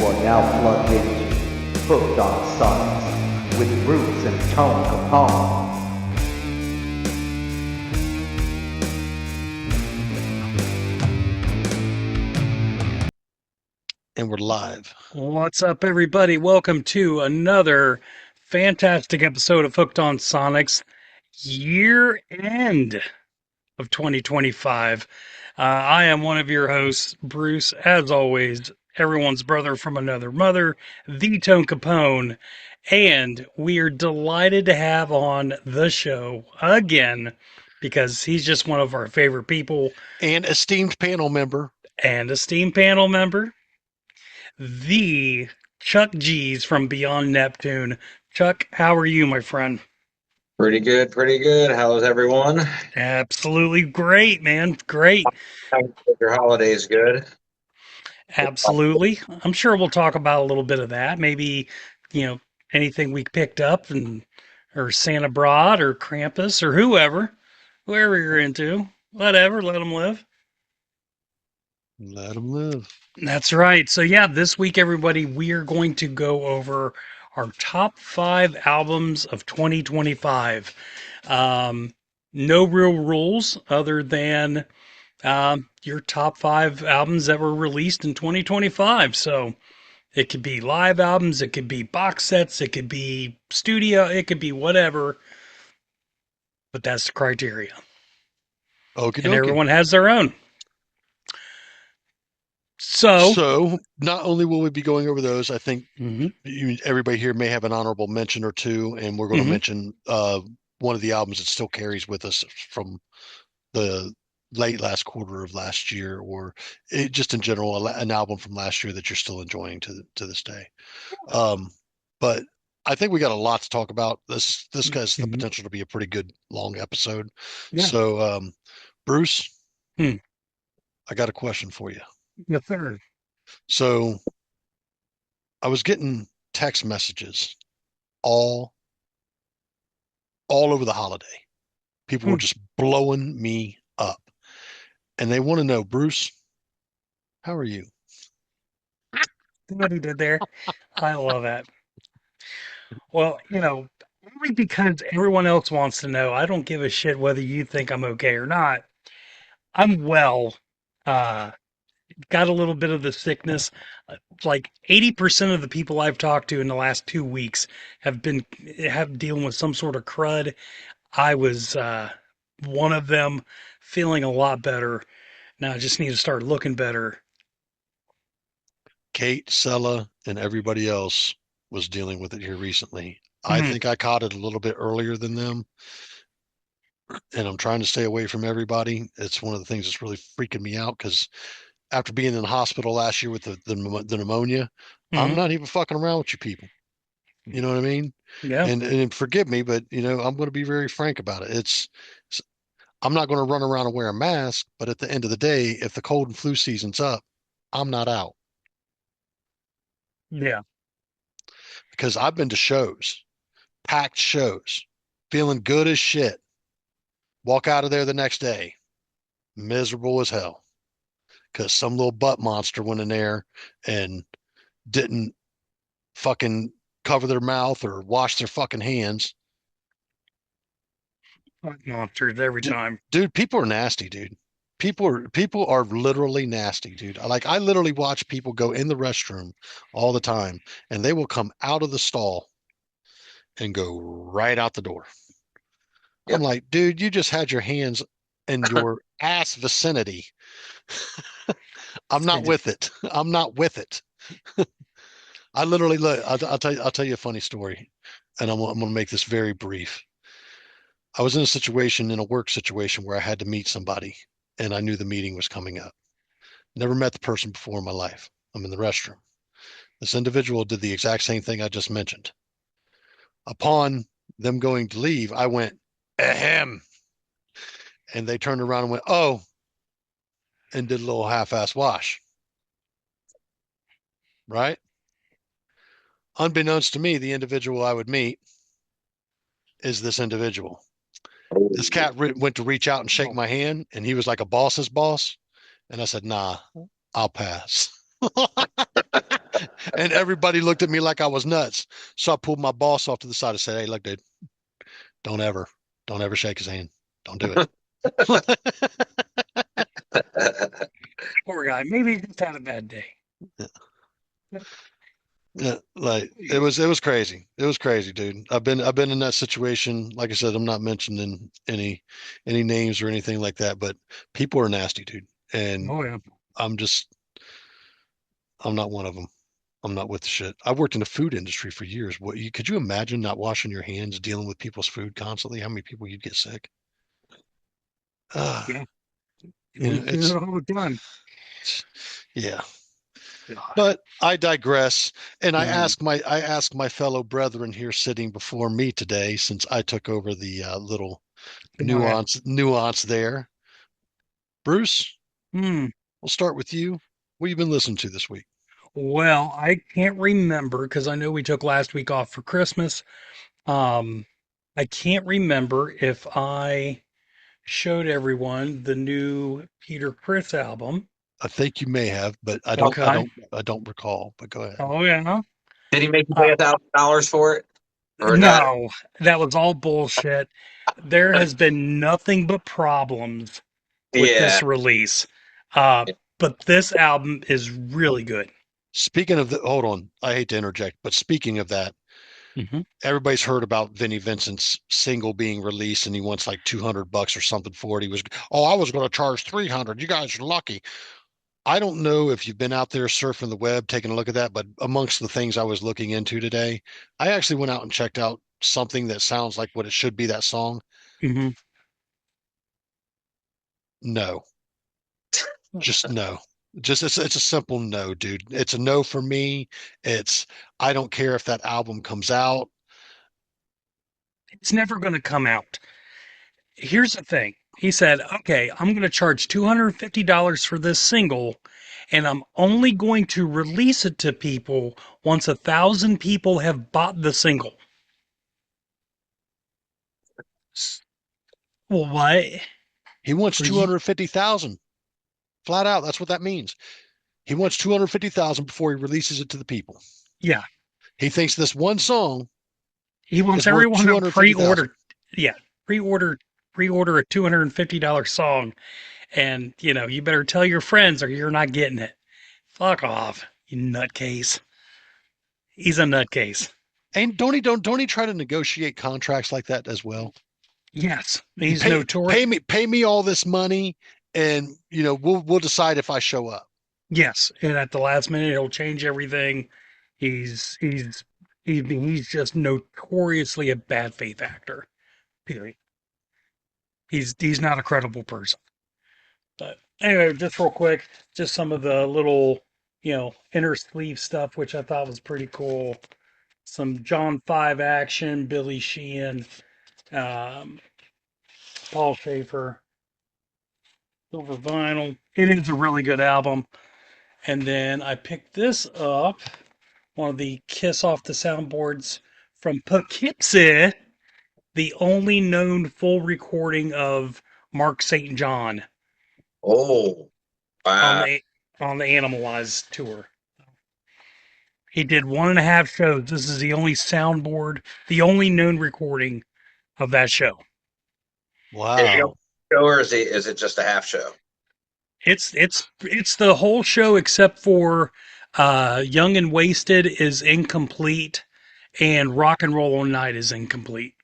are now plugged into Hooked on Sonix with Roots and Tone Capone. And we're live. What's up, everybody? Welcome to another fantastic episode of Hooked on Sonix, year end of 2025. I am one of your hosts, Bruce, as always, everyone's brother from another mother, the Tone Capone, and we are delighted to have on the show again because he's just one of our favorite people And esteemed panel member. and esteemed panel member, the Chuck G's from Beyond Neptune. Chuck, how are you, my friend? Pretty good, pretty good. How's everyone? Absolutely great, man. Great. Hope your holidays good. Absolutely. I'm sure we'll talk about a little bit of that. Maybe, anything we picked up and or Santa Broad or Krampus or whoever you're into. Whatever, let them live. Let them live. That's right. So, yeah, this week, everybody, we are going to go over our top 5 albums of 2025. No real rules other than your top 5 albums that were released in 2025. So, it could be live albums, it could be box sets, it could be studio, it could be whatever. But that's the criteria. Okie And dokie. everyone has their own. So not only will we be going over those, I think Mhm. everybody here may have an honorable mention or two, and we're going to Mhm. mention one of the albums that still carries with us from the late last quarter of last year, or just in general, an album from last year that you're still enjoying to this day. But I think we got a lot to talk about. This has the Mhm. potential to be a pretty good long episode. Yeah. So, Bruce, Hmm. I got a question for you. Yes, sir. So I was getting text messages all over the holiday. People were just blowing me up. And they want to know, Bruce, how are you? See what he did there? I love that. Well, only because everyone else wants to know. I don't give a shit whether you think I'm okay or not. I'm well. Uh, got a little bit of the sickness. Like 80% of the people I've talked to in the last 2 weeks have dealing with some sort of crud. I was one of them, feeling a lot better. Now I just need to start looking better. Kate, Sella, and everybody else was dealing with it here recently. I Mhm. think I caught it a little bit earlier than them, and I'm trying to stay away from everybody. It's one of the things that's really freaking me out because after being in the hospital last year with the pneumonia, I'm Mhm. not even fucking around with you people. You know what I mean? Yeah. And forgive me, but I'm going to be very frank about it. I'm not going to run around and wear a mask, but at the end of the day, if the cold and flu season's up, I'm not out Yeah. because I've been to shows, packed shows, feeling good as shit. Walk out of there the next day, miserable as hell because some little butt monster went in there and didn't fucking cover their mouth or wash their fucking hands. Monsters every time. Dude, people are nasty, dude. People are literally nasty, dude. I literally watch people go in the restroom all the time and they will come out of the stall and go right out the door. I'm Yep. like, dude, you just had your hands in your ass vicinity. I'm not with it. I'm not with it. I literally look. I'll tell you a funny story, and I'm going to make this very brief. I was in a work situation where I had to meet somebody, and I knew the meeting was coming up. Never met the person before in my life. I'm in the restroom. This individual did the exact same thing I just mentioned. Upon them going to leave, I went, ahem. And they turned around and went, oh, and did a little half-ass wash. Right? Unbeknownst to me, the individual I would meet is this individual. This cat went to reach out and shake my hand, and he was like a boss's boss. And I said, nah, I'll pass. And everybody looked at me like I was nuts. So I pulled my boss off to the side and said, "Hey, look, dude, don't ever, don't ever shake his hand. Don't do it." Poor guy. Maybe he just had a bad day. Yeah, like it was crazy. It was crazy, dude. I've been in that situation. Like I said, I'm not mentioning any names or anything like that, but people are nasty, dude. And Oh yeah. I'm just I'm not one of them. I'm not with the shit. I've worked in the food industry for years. Could you imagine not washing your hands, dealing with people's food constantly? How many people you'd get sick? Uh, Yeah. you We know, do it all the time. yeah. God. But I digress, and I Yeah. ask my fellow brethren here sitting before me today, since I took over the little Oh, yeah. nuance there. Bruce, Hmm. we'll start with you. What have you been listening to this week? Well, I can't remember because I know we took last week off for Christmas. Um, I can't remember if I showed everyone the new Peter Criss album. I think you may have, but Okay. I don't recall. But go ahead. Oh yeah. Did he make you pay Uh, $1,000 for it or not? no, that was all bullshit. There has been nothing but problems with Yeah. this release. Uh, but this album is really good. Speaking of hold on, I hate to interject, but speaking of that, Hmm. everybody's heard about Vinnie Vincent's single being released, and he wants like $200 or something for it. I was going to charge 300. You guys are lucky. I don't know if you've been out there surfing the web, taking a look at that, but amongst the things I was looking into today, I actually went out and checked out something that sounds like what it should be, that song. Hmm. No, just no. Just it's a simple no, dude. It's a no for me. It's I don't care if that album comes out. It's never going to come out. Here's the thing. He said, okay, I'm going to charge $250 for this single, and I'm only going to release it to people once 1,000 people have bought the single. Well, what? He wants Are you? 250,000 flat out. That's what that means. He wants 250,000 before he releases it to the people. Yeah. He thinks this one song He wants is worth everyone to 250,000. pre-order. Yeah. Pre-order a $250 song. And, you better tell your friends or you're not getting it. Fuck off, you nutcase. He's a nutcase. And don't he try to negotiate contracts like that as well? Yes, You he's notorious. pay me all this money, and we'll decide if I show up. Yes, and at the last minute, he'll change everything. He's just notoriously a bad faith actor. Period. He's not a credible person. But anyway, just real quick, just some of the little inner sleeve stuff, which I thought was pretty cool. Some John Five action, Billy Sheehan, um, Paul Schaefer, Silver Vinyl. It is a really good album. And then I picked this up, one of the Kiss Off the Soundboards from Poughkeepsie, the only known full recording of Mark St. John Oh, on wow. the on the Animalized tour. He did 1.5 shows. This is the only soundboard, the only known recording of that show. Is it a Wow. show or is it just a half show? It's the whole show except for Young and Wasted is incomplete and Rock and Roll All Night is incomplete.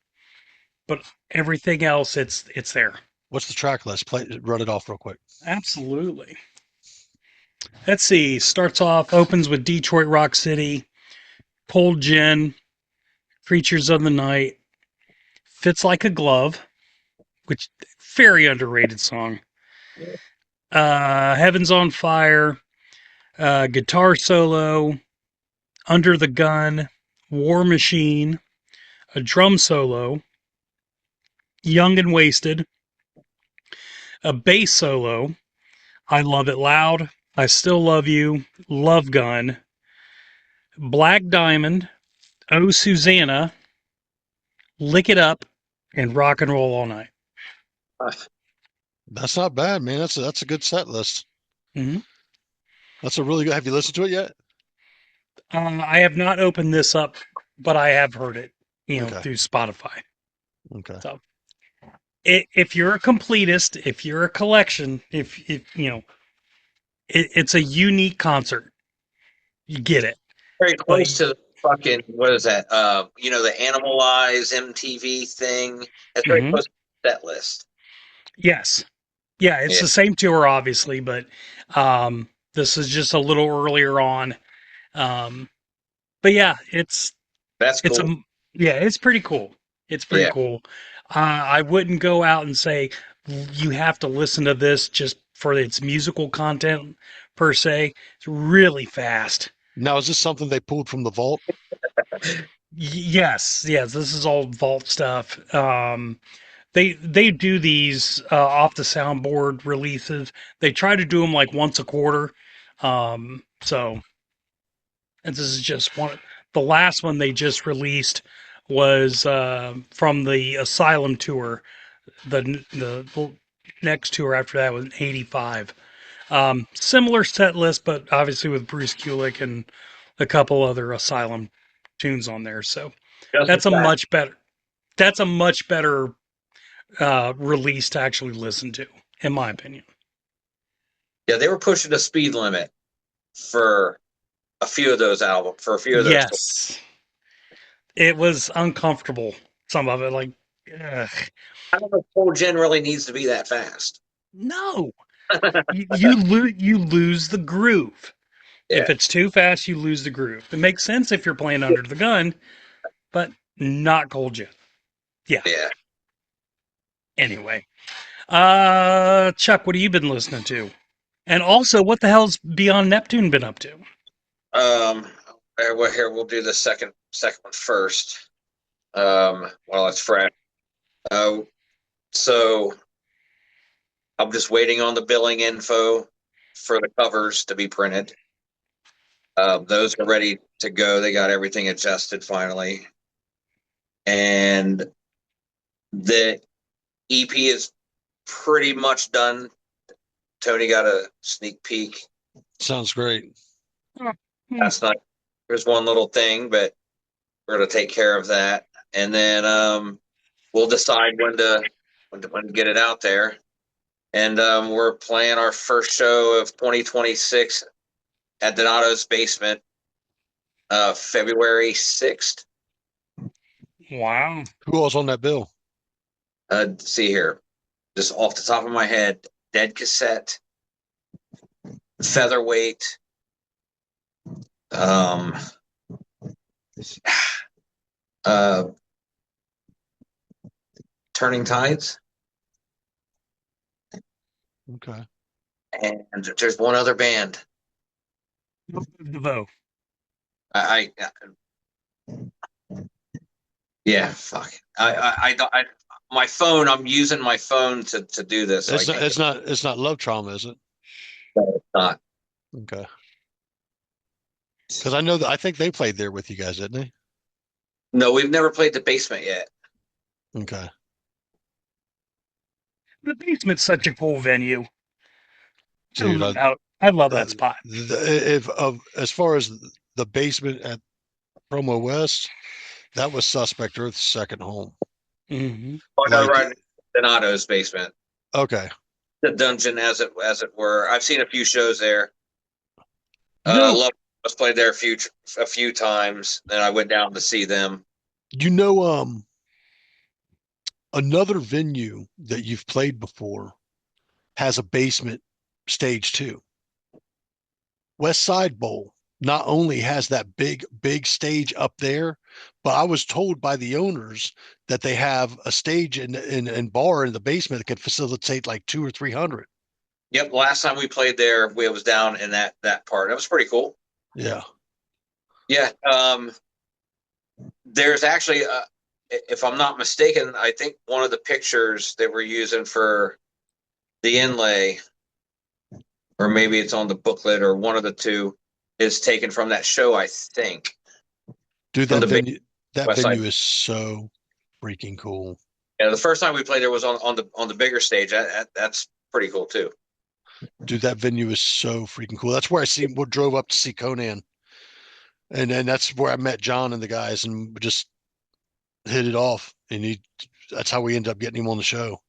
But everything else it's there. What's the track list? Run it off real quick. Absolutely. Let's see. Opens with Detroit Rock City, Pulled Gin, Creatures of the Night, Fits Like a Glove, which very underrated song. Heaven's on Fire, guitar solo, Under the Gun, War Machine, a drum solo, Young and Wasted, a bass solo, I Love It Loud, I Still Love You, Love Gun, Black Diamond, Oh Susanna, Lick It Up, and Rock and Roll All Night. That's not bad, man. That's a good set list. Mm-hmm. That's a really good. Have you listened to it yet? I have not opened this up, but I have heard it, Okay. through Spotify. Okay. So, if you're a completist, if you're a collection, if it's a unique concert. You get it. Very But close to the fucking, what is that? The Animalize MTV thing. That's very Mhm. close to that list. yes, yeah, it's Yeah. the same tour, obviously, but this is just a little earlier on. But yeah, That's it's cool. it's pretty cool. It's pretty Yeah. cool. I wouldn't go out and say you have to listen to this just for its musical content per se. It's really fast. Now, is this something they pulled from the vault? Yes, this is all vault stuff. They do these off the soundboard releases. They try to do them like once a quarter. So, and this is just one. The last one they just released was from the Asylum tour. The next tour after that was '85. Similar set list, but obviously with Bruce Kulick and a couple other Asylum tunes on there. So that's a much better. That's a much better release to actually listen to, in my opinion. Yeah, they were pushing the speed limit for a few of those albums, for a few of those. Yes, it was uncomfortable. Some of it, like, ugh. I don't know if Full Gen really needs to be that fast. No, you lose the groove. Yeah. If it's too fast, you lose the groove. It makes sense if you're playing under the gun, but not Cold Jet. Yeah. Yeah. Anyway, Chuck, what have you been listening to? And also, what the hell's Beyond Neptune been up to? Well, here we'll do the second one first. While it's fresh. So I'm just waiting on the billing info for the covers to be printed. Those are ready to go. They got everything adjusted finally. And the EP is pretty much done. Tony got a sneak peek. Sounds great. That's not, there's one little thing, but we're going to take care of that. And then we'll decide when to get it out there. And we're playing our first show of 2026 at Donato's Basement, February 6th. Wow. Who else on that bill? See here, just off the top of my head, Dead Cassette, Featherweight, Turning Tides, Okay. and there's one other band. DeVoe. Yeah, fuck. My phone. I'm using my phone to do this. It's not Love Trauma, is it? No, it's not. Okay. Because I know that I think they played there with you guys, didn't they? No, we've never played the Basement yet. Okay. The Basement's such a cool venue. Dude, I love that spot. As far as the Basement at Promo West, that was Suspect Earth's second home. Mm-hmm. Oh, no, right. Donato's Basement. Okay. The dungeon, as it were. I've seen a few shows there. I've played there a few times. Then I went down to see them. Another venue that you've played before has a basement stage too. West Side Bowl not only has that big stage up there, but I was told by the owners that they have a stage and bar in the basement that could facilitate like 200 or 300. Yep. Last time we played there, we was down in that part. That was pretty cool. Yeah. Yeah. There's actually, if I'm not mistaken, I think one of the pictures that we're using for the inlay, or maybe it's on the booklet, or one of the two, is taken from that show, I think. Dude, that venue is so freaking cool. Yeah, the first time we played there was on the bigger stage. That's pretty cool too. Dude, that venue is so freaking cool. That's where drove up to see Conan. And then that's where I met John and the guys and just hit it off. And that's how we ended up getting him on the show.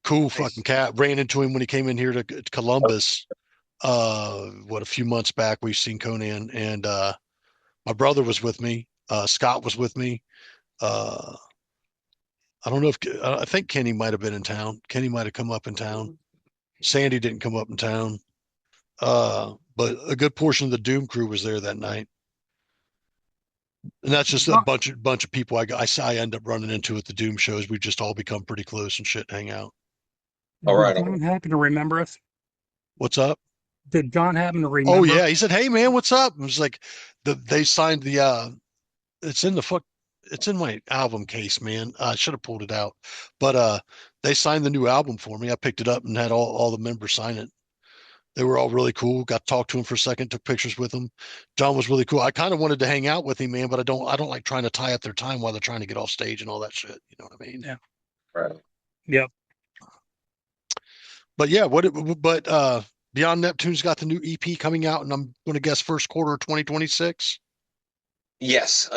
Cool fucking cat. Ran into him when he came in here to Columbus. A few months back we've seen Conan, and my brother was with me. Scott was with me. I don't know if I think Kenny might have been in town. Kenny might have come up in town. Sandy didn't come up in town. But a good portion of the Doom crew was there that night. And that's just a bunch of people I end up running into at the Doom shows. We've just all become pretty close and shit and hang out. All right. Did John happen to remember us? What's up? Did John happen to remember? Oh yeah, he said, "Hey man, what's up?" It was like they signed the it's in my album case, man. I should have pulled it out. But they signed the new album for me. I picked it up and had all the members sign it. They were all really cool. Got to talk to him for a second, took pictures with him. John was really cool. I kind of wanted to hang out with him, man, but I don't like trying to tie up their time while they're trying to get off stage and all that shit. You know what I mean? Yeah. Right. Yep. But yeah, Beyond Neptune's got the new EP coming out, and I'm going to guess first quarter of 2026. Yes.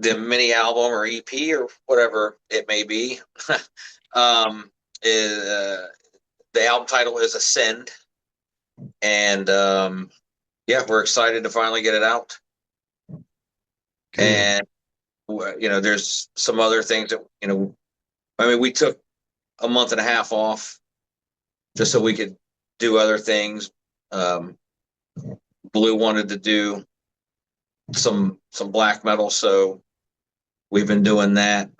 The mini album or EP or whatever it may be. The album title is Ascend. And yeah, we're excited to finally get it out. Cool. And, there's some other things that, we took a month and a half off just so we could do other things. Blue wanted to do some black metal, so we've been doing that.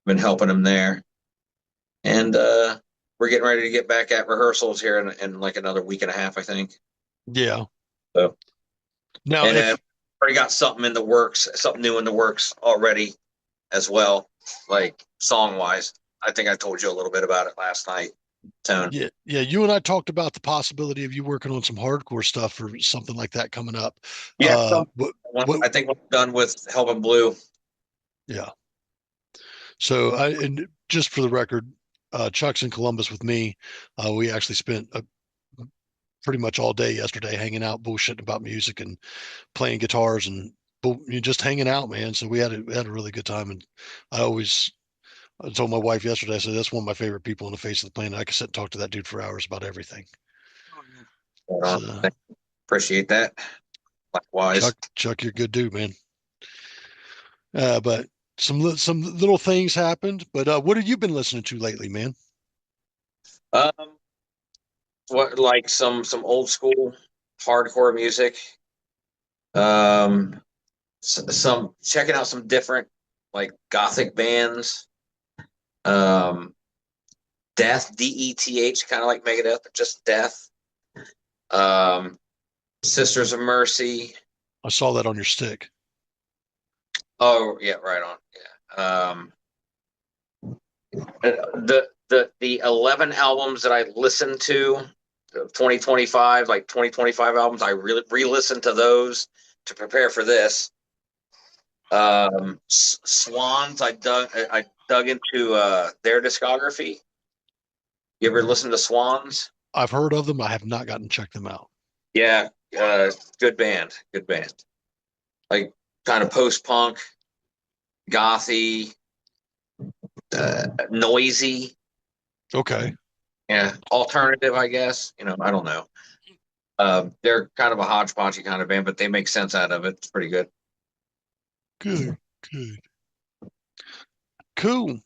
Been helping him there. And we're getting ready to get back at rehearsals here in like another week and a half, I think. Yeah. So now, and already got something in the works, something new in the works already as well, like song wise. I think I told you a little bit about it last night, Tone. Yeah. You and I talked about the possibility of you working on some hardcore stuff or something like that coming up. Yeah. I think we're done with helping Blue. Yeah. So and just for the record, Chuck's in Columbus with me. We actually spent pretty much all day yesterday hanging out, bullshitting about music and playing guitars and just hanging out, man. So we had a really good time. And I told my wife yesterday, I said, that's one of my favorite people on the face of the planet. I can sit and talk to that dude for hours about everything. So, appreciate that. Likewise. Chuck, you're a good dude, man. But some little things happened. But what have you been listening to lately, man? What, like some old school hardcore music. Some checking out some different like gothic bands. Death, DETH, kind of like Megadeth, but just Death. Sisters of Mercy. I saw that on your stick. Oh yeah, right on. Yeah. The 11 albums that I listened to, 2025 albums, I really re-listened to those to prepare for this. Swans, I dug into their discography. You ever listen to Swans? I've heard of them. I have not gotten to check them out. Yeah, good band. Like kind of post-punk, gothy, noisy. Okay. Yeah, alternative, I guess. I don't know. They're kind of a hodgepodge kind of band, but they make sense out of it. It's pretty good. Good. Cool.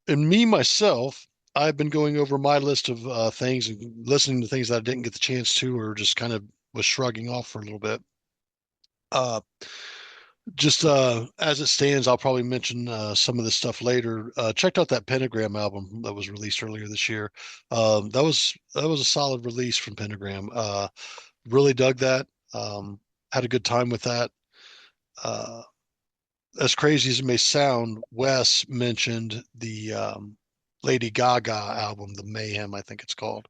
And me, myself, I've been going over my list of things and listening to things that I didn't get the chance to, or just kind of was shrugging off for a little bit. Just as it stands, I'll probably mention some of this stuff later. Checked out that Pentagram album that was released earlier this year. That was a solid release from Pentagram. Really dug that. Had a good time with that. As crazy as it may sound, Wes mentioned the Lady Gaga album, The Mayhem, I think it's called,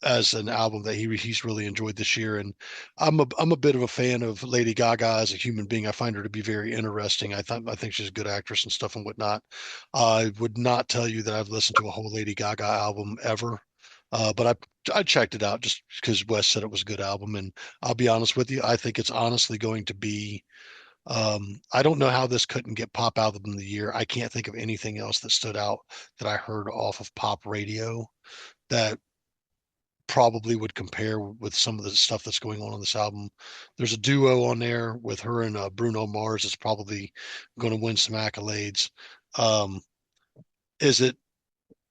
as an album that he's really enjoyed this year. And I'm a bit of a fan of Lady Gaga as a human being. I find her to be very interesting. I think she's a good actress and stuff and whatnot. I would not tell you that I've listened to a whole Lady Gaga album ever. But I checked it out just because Wes said it was a good album, and I'll be honest with you, I think it's honestly going to be. I don't know how this couldn't get Pop Album of the Year. I can't think of anything else that stood out that I heard off of pop radio that probably would compare with some of the stuff that's going on this album. There's a duo on there with her and Bruno Mars. It's probably going to win some accolades. Um, is it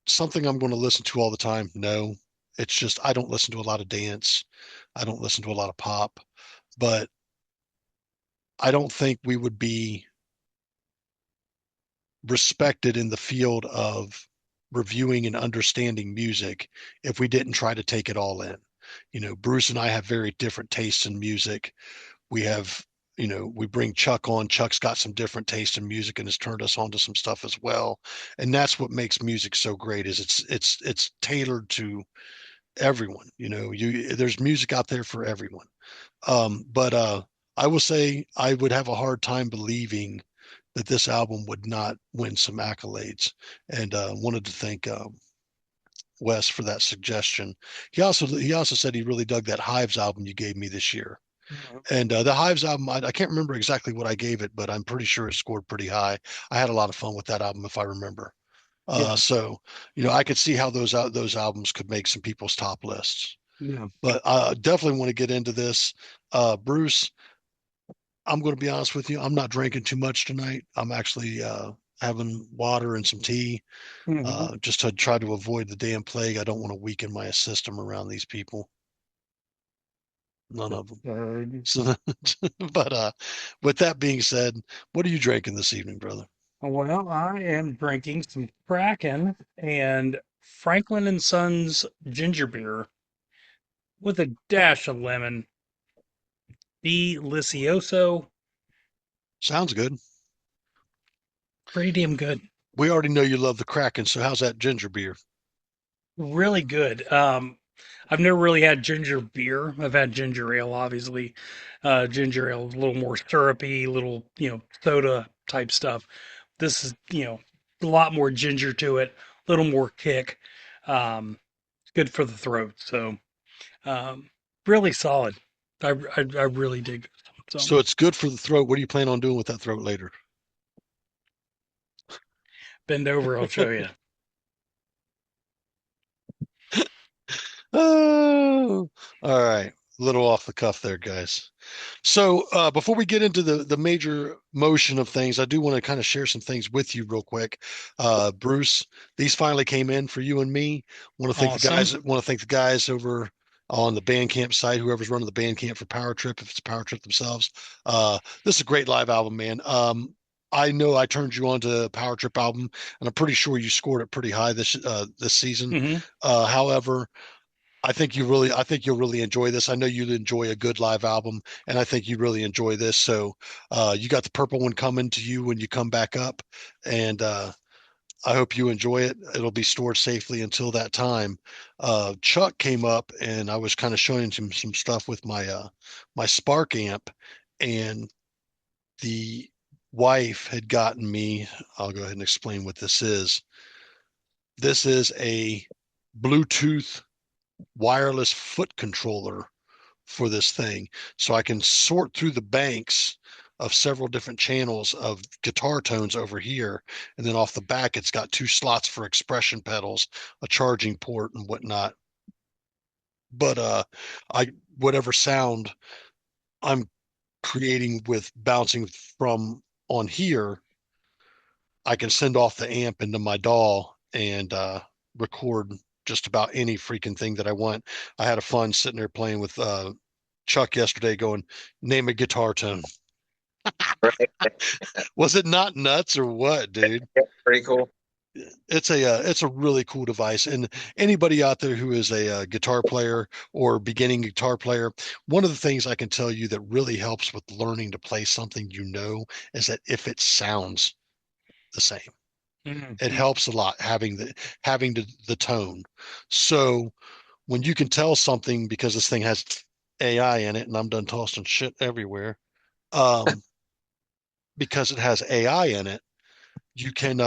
something I'm going to listen to all the time? No. It's just I don't listen to a lot of dance. I don't listen to a lot of pop, but I don't think we would be respected in the field of reviewing and understanding music if we didn't try to take it all in. Bruce and I have very different tastes in music. We have, we bring Chuck on. Chuck's got some different taste in music and has turned us on to some stuff as well. And that's what makes music so great is it's tailored to everyone. There's music out there for everyone. But I will say I would have a hard time believing that this album would not win some accolades, and wanted to thank Wes for that suggestion. He also said he really dug that Hives album you gave me this year. And the Hives album, I can't remember exactly what I gave it, but I'm pretty sure it scored pretty high. I had a lot of fun with that album, if I remember. Yeah. So, I could see how those albums could make some people's top lists. Yeah. But I definitely want to get into this. Bruce, I'm going to be honest with you. I'm not drinking too much tonight. I'm actually having water and some tea, just to try to avoid the damn plague. I don't want to weaken my system around these people. None of them. So, but with that being said, what are you drinking this evening, brother? Well, I am drinking some Kraken and Franklin and Sons ginger beer with a dash of lemon. Delicioso. Sounds good. Pretty damn good. We already know you love the Kraken, so how's that ginger beer? Really good. I've never really had ginger beer. I've had ginger ale, obviously. Ginger ale is a little more syrupy, little, soda type stuff. This is, a lot more ginger to it, a little more kick. It's good for the throat. So, really solid. I really dig it. So it's good for the throat. What do you plan on doing with that throat later? Bend over, I'll show you. Oh, all right. A little off the cuff there, guys. So before we get into the major motion of things, I do want to kind of share some things with you real quick. Bruce, these finally came in for you and me. Want to thank the guys. Awesome. Want to thank the guys over on the Bandcamp site, whoever's running the Bandcamp for Power Trip, if it's Power Trip themselves. This is a great live album, man. I know I turned you on to Power Trip album, and I'm pretty sure you scored it pretty high this season. Mm-hmm. However, I think you'll really enjoy this. I know you'd enjoy a good live album, and I think you really enjoy this. So you got the purple one coming to you when you come back up, and I hope you enjoy it. It'll be stored safely until that time. Chuck came up, and I was kind of showing him some stuff with my Spark amp, and the wife had gotten me. I'll go ahead and explain what this is. This is a Bluetooth wireless foot controller for this thing. So I can sort through the banks of several different channels of guitar tones over here. And then off the back, it's got 2 slots for expression pedals, a charging port and whatnot. But whatever sound I'm creating with bouncing from on here, I can send off the amp into my DAW and record just about any freaking thing that I want. I had a fun sitting there playing with Chuck yesterday going, name a guitar tone. Was it not nuts or what, dude? Yeah, pretty cool. It's a really cool device, and anybody out there who is a guitar player or beginning guitar player, one of the things I can tell you that really helps with learning to play something is that if it sounds the same. Mm-hmm. It helps a lot having the tone. So when you can tell something, because this thing has AI in it, and I'm done tossing shit everywhere, because it has AI in it, you can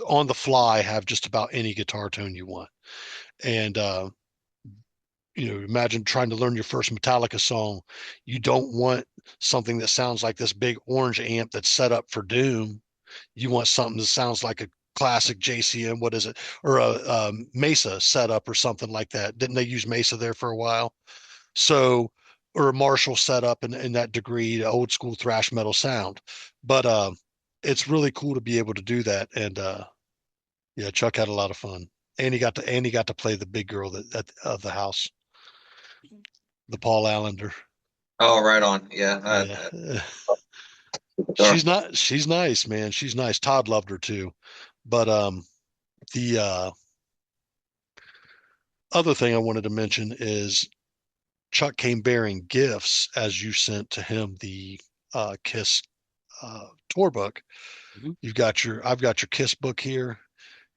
on the fly have just about any guitar tone you want. And imagine trying to learn your first Metallica song. You don't want something that sounds like this big orange amp that's set up for Doom. You want something that sounds like a classic JCM, what is it, or a Mesa setup or something like that. Didn't they use Mesa there for a while? So, or a Marshall setup in that degree, old school thrash metal sound. But it's really cool to be able to do that. And yeah, Chuck had a lot of fun. And he got to play the big girl of the house, the Paul Allender. Oh, right on. Yeah. Yeah. She's nice, man. She's nice. Todd loved her too. But the other thing I wanted to mention is Chuck came bearing gifts as you sent to him the Kiss tour book. Mhm. I've got your Kiss book here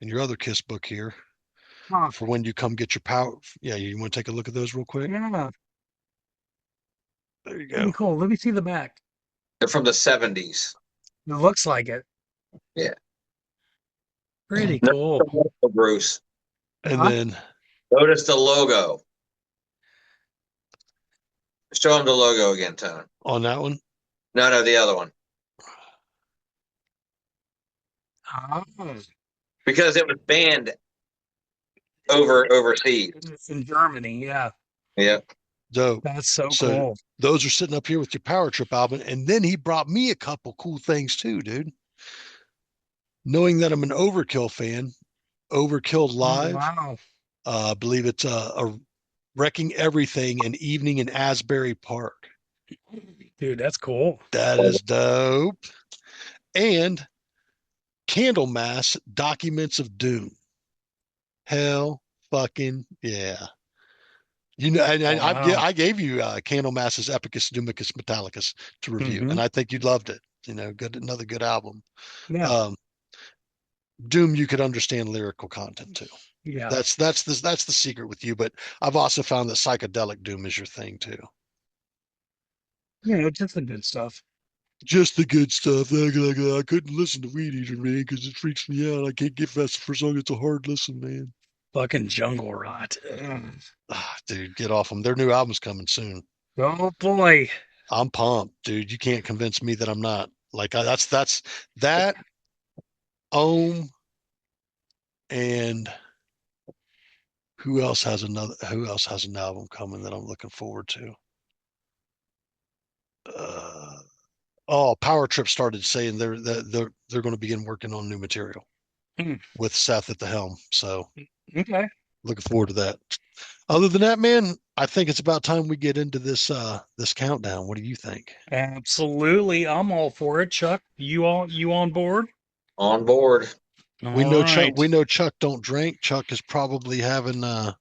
and your other Kiss book here Huh. for when you come get your power. Yeah, you want to take a look at those real quick? Yeah, There you pretty go. cool. Let me see the back. They're from the 70s. It looks like it. Yeah. Pretty No, cool. Bruce. And Huh? then Notice the logo. Show him the logo again, Tone. on that one, No, the other one. Ah, Because it was banned overseas. it's in Germany. Yeah, Yeah. dope. that's so So cool. those are sitting up here with your Power Trip album. And then he brought me a couple cool things too, dude. Knowing that I'm an Overkill fan, Overkill Oh, Live, wow. I believe it's a Wrecking Everything, an evening in Asbury Park. Dude, that's cool. That is dope. And Candlemass, Documents of Doom. Hell fucking yeah. And Wow. I gave you Candlemass's Epicus Doomicus Metallicus to review, Mm-hmm. and I think you loved it. Another good album. Yeah. Doom, you could understand lyrical content too. Yeah. That's the secret with you. But I've also found that psychedelic Doom is your thing too. Just the good stuff. Just the good stuff. I couldn't listen to Weed Eater, man, because it freaks me out. I can't get fast for song. It's a hard listen, man. Fucking jungle rot. Ugh. Dude, get off them. Their new album's coming soon. Oh boy. I'm pumped, dude. You can't convince me that I'm not. Like that's that Ohm and who else has an album coming that I'm looking forward to? Power Trip started saying they're going to begin working on new material with Seth at the helm. So Okay. looking forward to that. Other than that, man, I think it's about time we get into this countdown. What do you think? Absolutely. I'm all for it. Chuck, you on board? On board. We All know Chuck. right. We know Chuck don't drink. Chuck is probably having a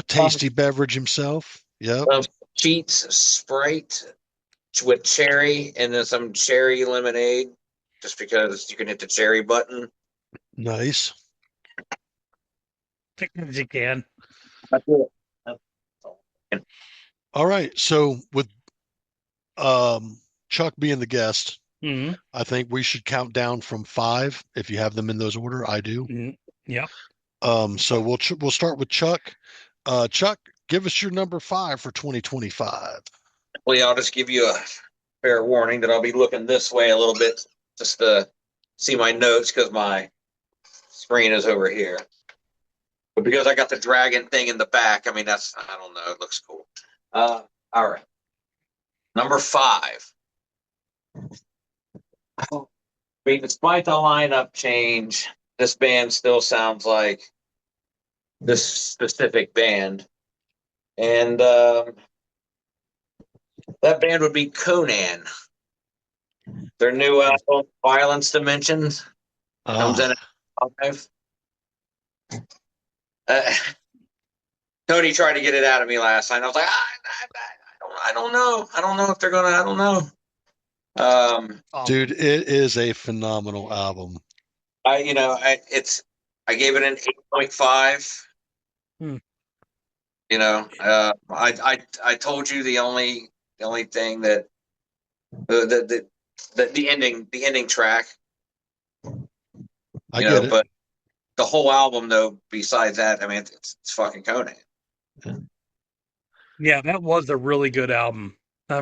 tasty beverage himself. Yep. Sheets Sprite with cherry and then some cherry lemonade, just because you can hit the cherry button. Nice. Pick as you can. That's it. All right. So with Chuck being the guest, Mm-hmm. I think we should count down from 5 if you have them in those order. I do. Mm-hmm. Yep. So we'll start with Chuck. Chuck, give us your number 5 for 2025. Well, I'll just give you a fair warning that I'll be looking this way a little bit just to see my notes because my screen is over here. But because I got the dragon thing in the back, I mean, I don't know, it looks cool. All right. Number 5. I mean, despite the lineup change, this band still sounds like this specific band. And that band would be Conan. Their new album, Violence Dimensions, comes in at 5. Tony tried to get it out of me last night. I was like, I don't know. I don't know if they're gonna. I don't know. Dude, it is a phenomenal album. I gave it an 8.5. I told you the only thing that the ending track. I get it. But the whole album, though, besides that, I mean, it's fucking Conan. Yeah, that was a really good album. I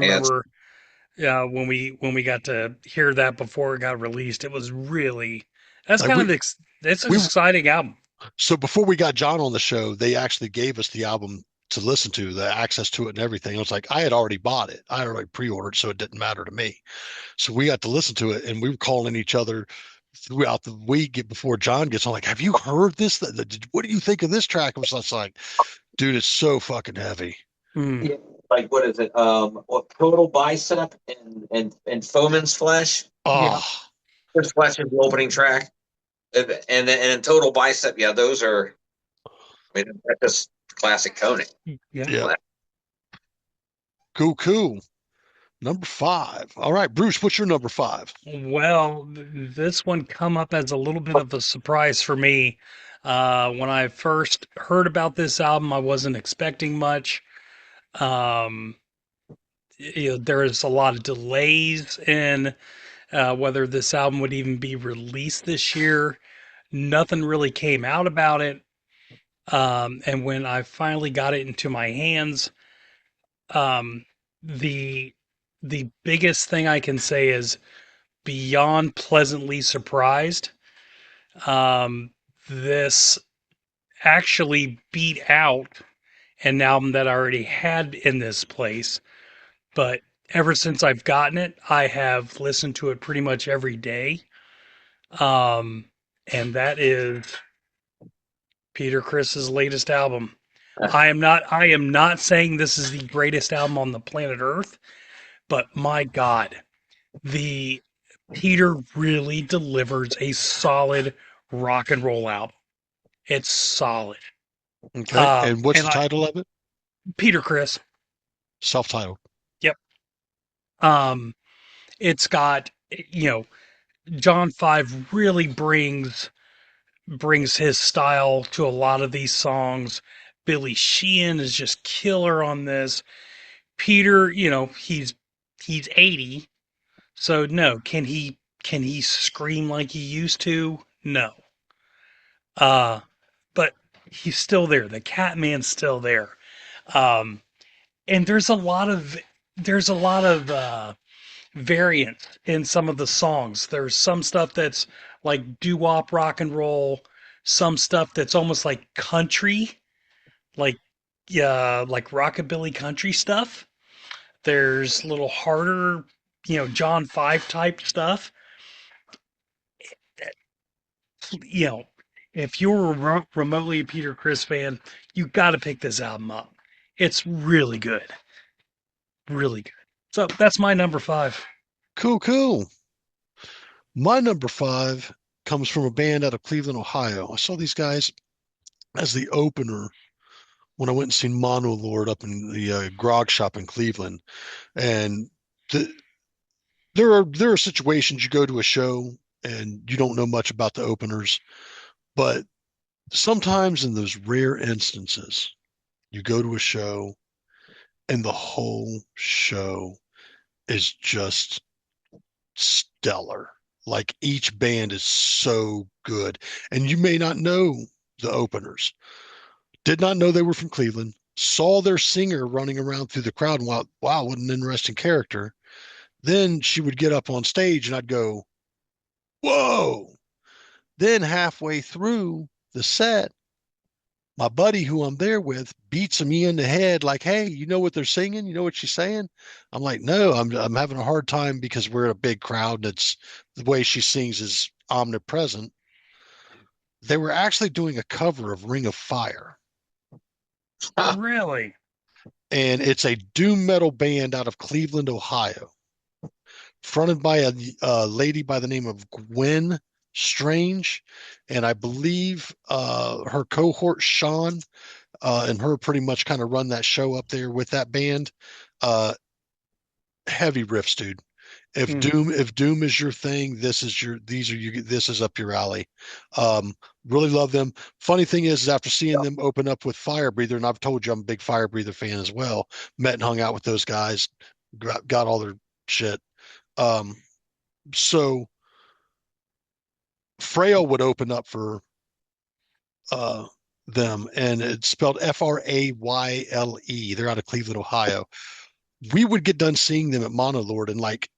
Yeah, remember when we got to hear that before it got released, it was really that's Like kind of it's an we exciting album. so before we got John on the show, they actually gave us the album to listen to, the access to it and everything. It was like I had already bought it. I had already pre-ordered, so it didn't matter to me. So we got to listen to it, and we were calling each other throughout the week before John gets on. Like, have you heard this? What do you think of this track? I was just like, dude, it's so fucking heavy. Mm. yeah, like what is it? What Total Bicep and Foeman's Flesh? Oh, Yeah. His Flesh is the opening track, and Total Bicep. Yeah, those are. I mean, that's just classic Conan. Yeah. yeah. Cool. Number 5. All right, Bruce, what's your number 5? Well, this one come up as a little bit of a surprise for me. When I first heard about this album, I wasn't expecting much. Um, there is a lot of delays in whether this album would even be released this year. Nothing really came out about it. And when I finally got it into my hands, um, the the biggest thing I can say is beyond pleasantly surprised. Um, this actually beat out an album that I already had in this place, but ever since I've gotten it, I have listened to it pretty much every day. Um, and that is Peter Criss's latest album. I am not saying this is the greatest album on the planet Earth, but my God, the Peter really delivers a solid rock and roll album. It's solid. Okay. And what's And the title of it? Peter Criss. Self-titled. Yep. Um, it's got John 5 really brings his style to a lot of these songs. Billy Sheehan is just killer on this. Peter, he's 80, so no, can he scream like he used to? No. Uh but he's still there. The Catman's still there. Um and there's a lot of variance in some of the songs. There's some stuff that's like doo-wop rock and roll, some stuff that's almost like country, like like rockabilly country stuff. There's a little harder, John 5 type stuff. You know, if you're remotely a Peter Criss fan, you got to pick this album up. It's really good. Really good. So that's my number 5. Cool. My number 5 comes from a band out of Cleveland, Ohio. I saw these guys as the opener when I went and seen Monolord up in the grog shop in Cleveland. And there are situations you go to a show and you don't know much about the openers, but sometimes in those rare instances, you go to a show and the whole show is just stellar. Like each band is so good. And you may not know the openers. Did not know they were from Cleveland. Saw their singer running around through the crowd and wow, what an interesting character. Then she would get up on stage and I'd go, whoa. Then halfway through the set, my buddy who I'm there with beats me in the head like, hey, you know what they're singing? You know what she's saying? I'm like, no, I'm having a hard time because we're in a big crowd and it's the way she sings is omnipresent. They were actually doing a cover of Ring of Fire. Really? And it's a doom metal band out of Cleveland, Ohio, fronted by a lady by the name of Gwen Strange, and I believe her cohort Sean and her pretty much kind of run that show up there with that band. Heavy riffs, dude. If Doom is your thing, this is up your alley. Really love them. Funny thing is after seeing them open up with Fire Breather, and I've told you I'm a big Fire Breather fan as well. Met and hung out with those guys, got all their shit. So Frail would open up for them, and it's spelled Frayle. They're out of Cleveland, Ohio. We would get done seeing them at Monolord, and like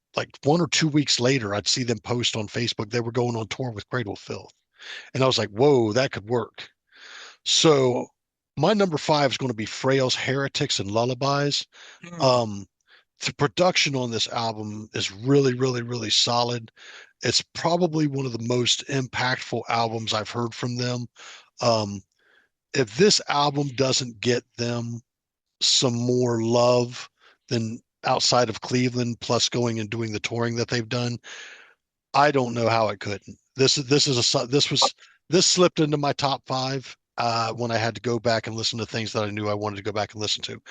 1 or 2 weeks later, I'd see them post on Facebook they were going on tour with Cradle of Filth, and I was like, "Whoa, that could work." So my number 5 is going to be Frail's Heretics and Lullabies. Um, the production on this album is really, really, really solid. It's probably one of the most impactful albums I've heard from them. Um, if this album doesn't get them some more love than outside of Cleveland, plus going and doing the touring that they've done, I don't know how it couldn't. This slipped into my top 5 when I had to go back and listen to things that I knew I wanted to go back and listen to.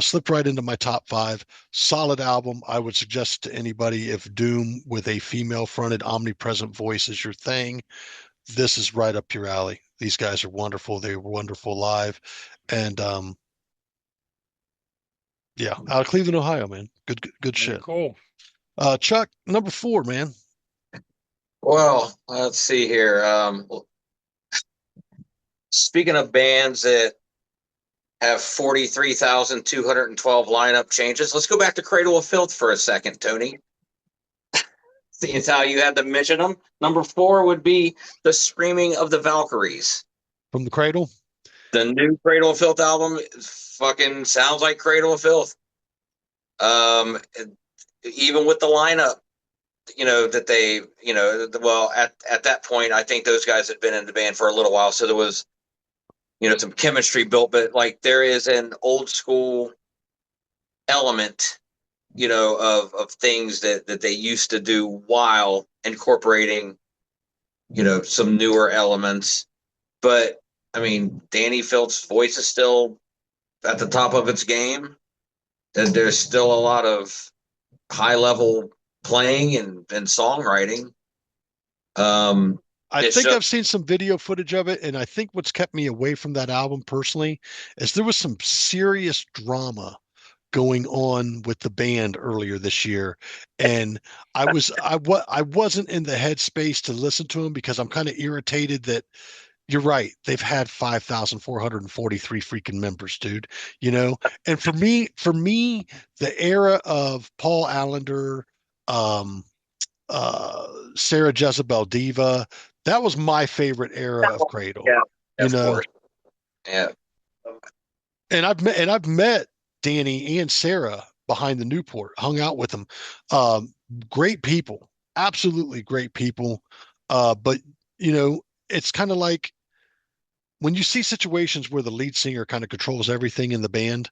Slipped right into my top 5. Solid album. I would suggest to anybody, if doom with a female fronted omnipresent voice is your thing, this is right up your alley. These guys are wonderful. They were wonderful live. And yeah, out of Cleveland, Ohio, man. Good shit. Cool. Chuck, number 4, man. Well, let's see here. Speaking of bands that have 43,212 lineup changes, let's go back to Cradle of Filth for a second, Tony. Seeing how you had to mention them. Number 4 would be The Screaming of the Valkyries. From the Cradle? The new Cradle of Filth album fucking sounds like Cradle of Filth. Even with the lineup, that they, well, at that point, I think those guys had been in the band for a little while. So there was, some chemistry built, but like there is an old school element, of things that they used to do while incorporating, some newer elements. But I mean, Danny Filth's voice is still at the top of its game. And there's still a lot of high level playing and songwriting. I think I've seen some video footage of it, and I think what's kept me away from that album personally is there was some serious drama going on with the band earlier this year, and I wasn't in the headspace to listen to them because I'm kind of irritated that you're right. They've had 5,443 freaking members, dude. And for me, the era of Paul Allender, Sarah Jezebel Diva, that was my favorite era of Cradle. Yeah, of course. Yeah. And I've met Danny and Sarah behind the Newport, hung out with them. Great people, absolutely great people. But it's kind of like when you see situations where the lead singer kind of controls everything in the band,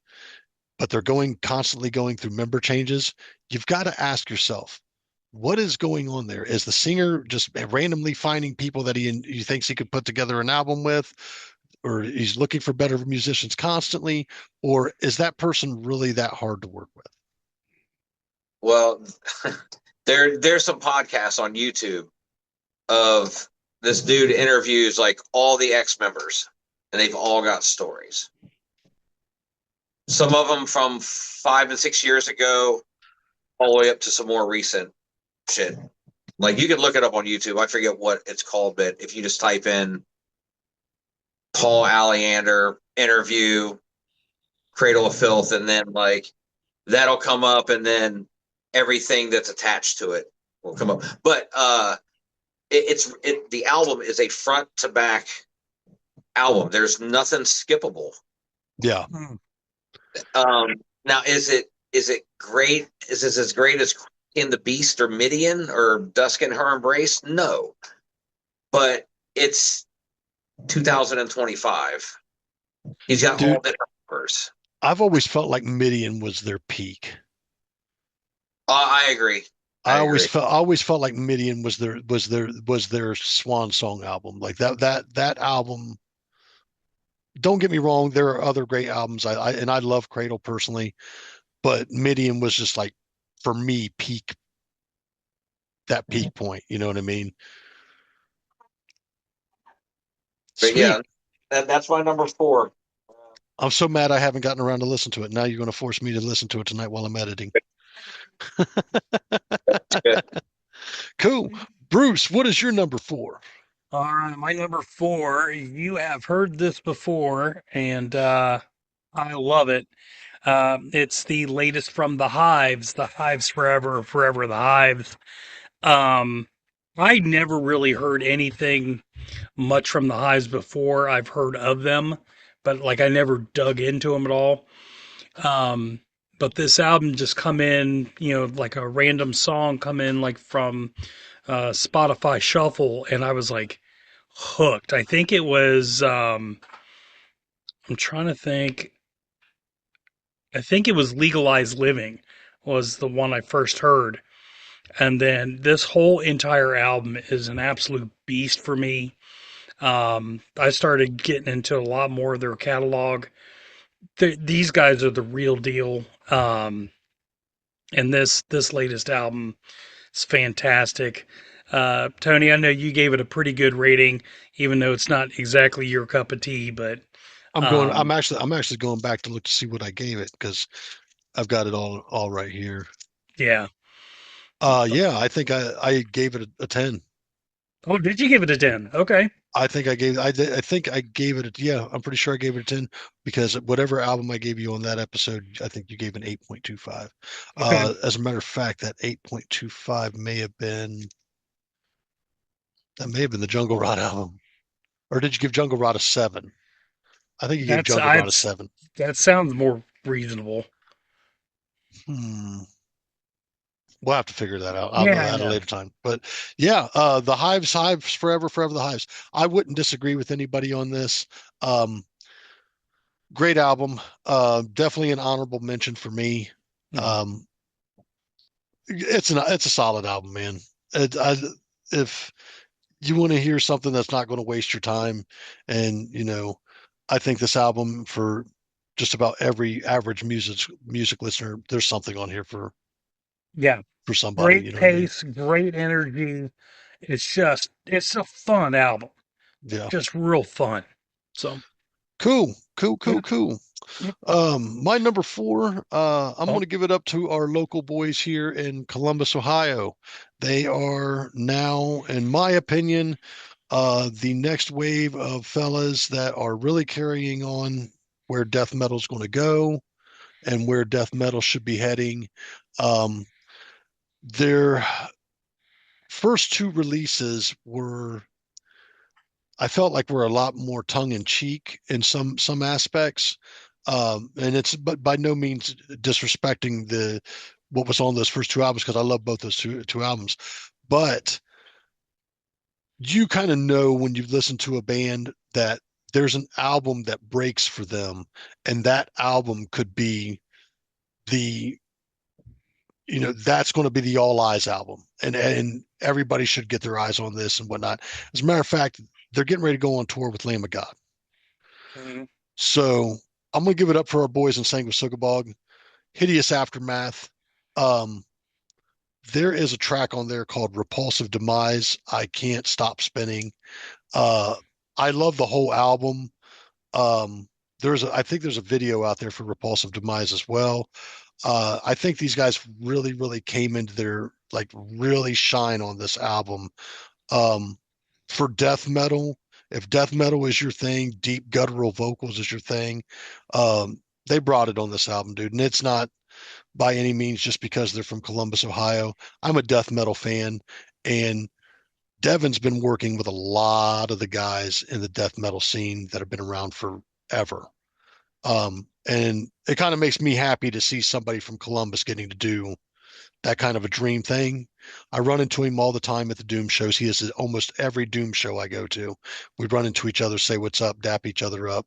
but they're constantly going through member changes, you've got to ask yourself, what is going on there? Is the singer just randomly finding people that he thinks he could put together an album with, or he's looking for better musicians constantly, or is that person really that hard to work with? Well, there's some podcasts on YouTube of this dude interviews like all the ex-members, and they've all got stories. Some of them from 5 and 6 years ago, all the way up to some more recent shit. Like you can look it up on YouTube. I forget what it's called, but if you just type in Paul Allender interview Cradle of Filth, and then like that'll come up, and then everything that's attached to it will come up. But the album is a front to back album. There's nothing skippable. Yeah. Now is it great? Is this as great as In the Beast or Midian or Dusk in Her Embrace? No. But it's 2025. He's got all the numbers. I've always felt like Midian was their peak. I agree. I always felt like Midian was their swan song album. Like that album. Don't get me wrong, there are other great albums. I love Cradle personally, but Midian was just like, for me, peak point. You know what I mean? But Sweet. yeah, that's my number 4. I'm so mad I haven't gotten around to listen to it. Now you're going to force me to listen to it tonight while I'm editing. That's good. Cool. Bruce, what is your number 4? All right, my number 4. You have heard this before, and I love it. It's the latest from the Hives Forever, Forever the Hives. Um, I never really heard anything much from the Hives before. I've heard of them, but like I never dug into them at all. Um, but this album just come in, like a random song come in like from Spotify Shuffle, and I was like hooked. I think it was. I'm trying to think. I think it was Legalized Living was the one I first heard. And then this whole entire album is an absolute beast for me. I started getting into a lot more of their catalog. These guys are the real deal. And this latest album is fantastic. Tony, I know you gave it a pretty good rating, even though it's not exactly your cup of tea. But I'm um, actually going back to look to see what I gave it because I've got it all right here. yeah. Yeah, I think I gave it a 10. Oh, did you give it a 10? Okay. I think I think I gave it yeah, I'm pretty sure I gave it a 10 because whatever album I gave you on that episode, I think you gave an 8.25. Okay. As a matter of fact, that 8.25 may have been the Jungle Rot album. Or did you give Jungle Rot a 7? I think you gave That's Jungle I Rot a 7. that sounds more reasonable. Hmm. We'll have to figure that out Yeah, at a yeah. later time. But yeah, the Hives forever, forever the Hives. I wouldn't disagree with anybody on this. Um, Great album. Definitely an honorable mention for me. Mhm. Um, it's a solid album, man. If you want to hear something that's not going to waste your time, and I think this album for just about every average music listener, there's something on here Yeah. for somebody. You Great know what I mean? pace, great energy. It's a fun album. Yeah. Just real fun. So, Cool. Cool. yeah. Cool. Cool. Yeah. My number 4, I'm going Oh, to give it up to our local boys here in Columbus, Ohio. They are now, in my opinion, the next wave of fellas that are really carrying on where death metal is going to go and where death metal should be heading. Um, their first 2 releases were, I felt like were a lot more tongue in cheek in some aspects. And it's but by no means disrespecting the what was on those first 2 albums because I love both those two albums. But you kind of know when you listen to a band that there's an album that breaks for them, and that album could be the that's going to be the All Eyes album, and everybody should get their eyes on this and whatnot. As a matter of fact, they're getting ready to go on tour with Lamb of God. mhm. So I'm going to give it up for our boys in Sanguisugabog. Hideous Aftermath. Um, there is a track on there called Repulsive Demise. I can't stop spinning. Uh, I love the whole album. I think there's a video out there for Repulsive Demise as well. I think these guys really, really came into their like really shine on this album. Um, for death metal, if death metal is your thing, deep guttural vocals is your thing, they brought it on this album, dude. And it's not by any means just because they're from Columbus, Ohio. I'm a death metal fan, and Devin's been working with a lot of the guys in the death metal scene that have been around forever. And it kind of makes me happy to see somebody from Columbus getting to do that kind of a dream thing. I run into him all the time at the Doom shows. He is at almost every Doom show I go to. We run into each other, say what's up, dap each other up.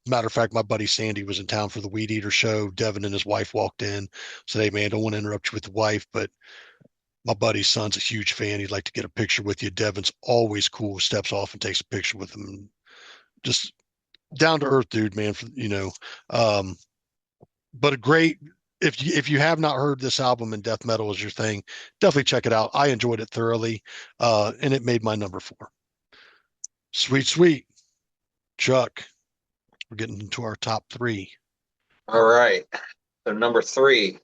Matter of fact, my buddy Sandy was in town for the Weed Eater show. Devin and his wife walked in, said, "Hey man, don't want to interrupt you with the wife, but my buddy's son's a huge fan. He'd like to get a picture with you." Devin's always cool, steps off and takes a picture with him. Just down to earth dude, man. Um, but a great if you have not heard this album and death metal is your thing, definitely check it out. I enjoyed it thoroughly, and it made my number 4. Sweet, sweet. Chuck, we're getting into our top 3. All right. So number 3,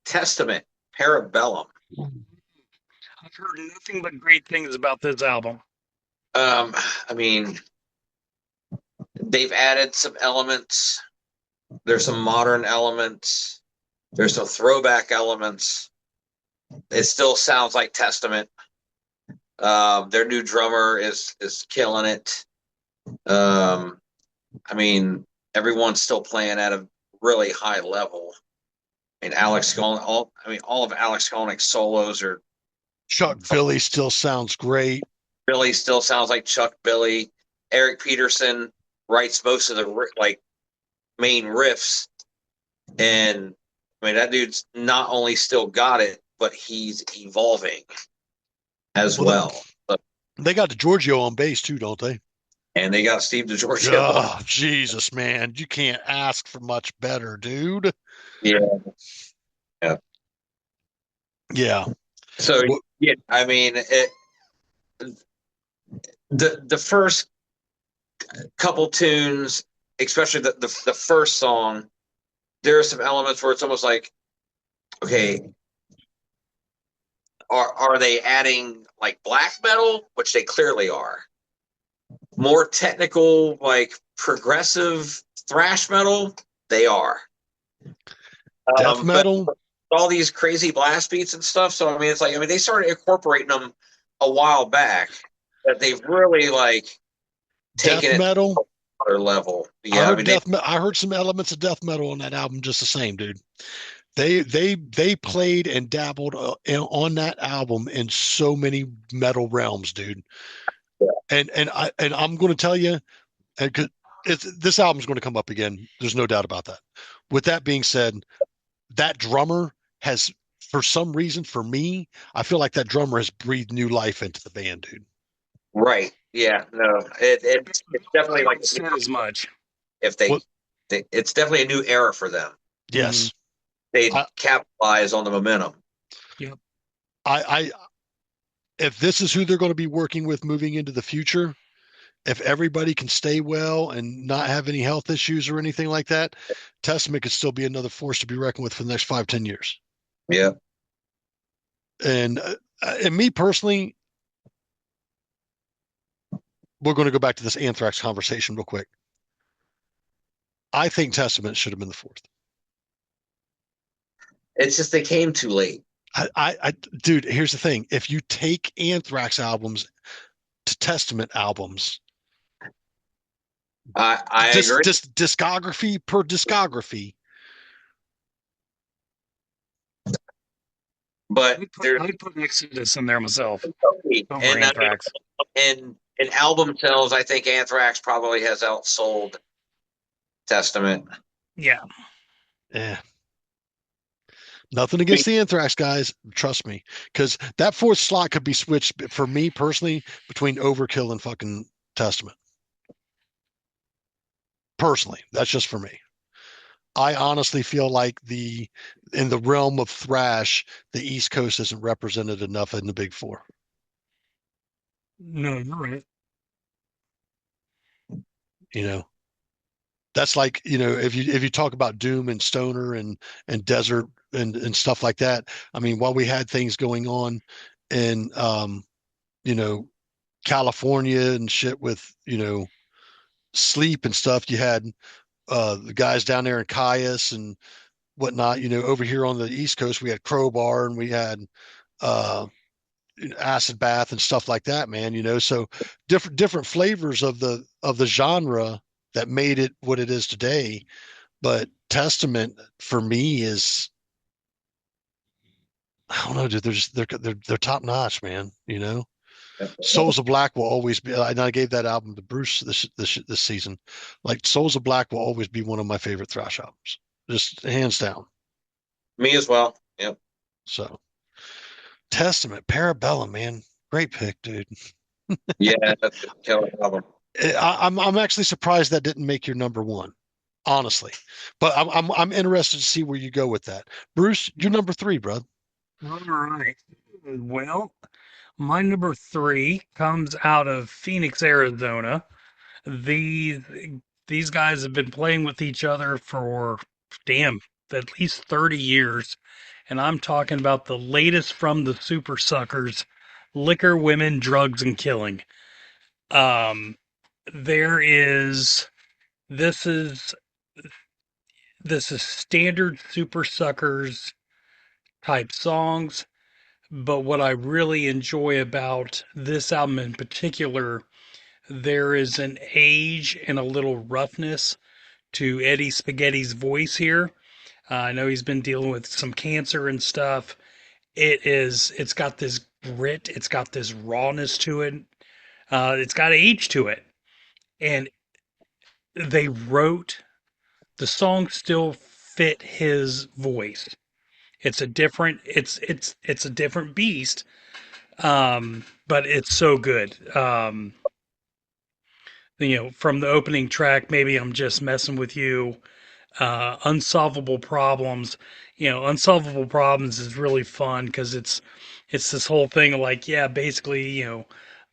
Testament, Parabellum. I've heard nothing but great things about this album. I mean, they've added some elements. There's some modern elements. There's some throwback elements. It still sounds like Testament. Their new drummer is killing it. I mean, everyone's still playing at a really high level. I mean, all of Alex Skolnick's solos are. Chuck Billy still sounds great. Billy still sounds like Chuck Billy. Eric Peterson writes most of the main riffs, and I mean that dude's not only still got it, but he's evolving as well. They got DiGiorgio on bass too, don't they? And they got Steve DiGiorgio. Oh, Jesus, man. You can't ask for much better, dude. Yeah. So, yeah, I mean, the first couple tunes, especially the first song, there are some elements where it's almost like, okay, are they adding like black metal, which they clearly are, more technical, like progressive thrash metal, they are, death metal, all these crazy blast beats and stuff. So I mean, it's like, I mean, they started incorporating them a while back, that they've really like taken death metal it to another level. Yeah, I heard some elements of death metal on that album just the same, dude. They played and dabbled on that album in so many metal realms, dude. Yeah. And I'm going to tell you, and this album's going to come up again. There's no doubt about that. With that being said, that drummer has, for some reason, for me, I feel like that drummer has breathed new life into the band, dude. Right. Yeah. No. It's definitely like said as much. If it's definitely a new era for them. Yes. They capitalize on the momentum. Yep. If this is who they're going to be working with moving into the future, if everybody can stay well and not have any health issues or anything like that, Testament could still be another force to be reckoned with for the next 5-10 years. Yeah. And me personally, we're going to go back to this Anthrax conversation real quick. I think Testament should have been the fourth. It's just they came too late. Dude, here's the thing. If you take Anthrax albums to Testament albums, I agree. Discography per discography. But I'd put Exodus in there myself. And Anthrax. In album sales, I think Anthrax probably has outsold Testament. Yeah. Yeah. Nothing against the Anthrax guys, trust me, because that fourth slot could be switched for me personally between Overkill and fucking Testament. Personally, that's just for me. I honestly feel like in the realm of thrash, the East Coast isn't represented enough in the Big Four. No, you're right. You know, that's like, if you talk about Doom and Stoner and Desert and stuff like that. I mean, while we had things going on in California and shit with Sleep and stuff, you had the guys down there in Caius and whatnot. Over here on the East Coast, we had Crowbar and we had Acid Bath and stuff like that, man. So different flavors of the genre that made it what it is today. But Testament for me is, I don't know, dude. They're top notch, man. Souls of Black will always be. And I gave that album to Bruce this season. Like Souls of Black will always be one of my favorite thrash albums, just hands down. Me as well. Yep. So, Testament, Parabellum, man, great pick, dude. Yeah, that's a killer album. I'm actually surprised that didn't make your number one, honestly. But I'm interested to see where you go with that. Bruce, you're number 3, bro. All right. Well, my number 3 comes out of Phoenix, Arizona. These guys have been playing with each other for at least 30 years, and I'm talking about the latest from the Super Suckers, Liquor, Women, Drugs, and Killing. There is this is this is standard Super Suckers type songs, but what I really enjoy about this album in particular, there is an age and a little roughness to Eddie Spaghetti's voice here. I know he's been dealing with some cancer and stuff. It's got this grit, it's got this rawness to it, it's got age to it, and they wrote the song still fit his voice. It's a different beast, but it's so good. From the opening track, maybe I'm just messing with you. Unsolvable problems. Unsolvable problems is really fun because it's this whole thing of like, yeah, basically,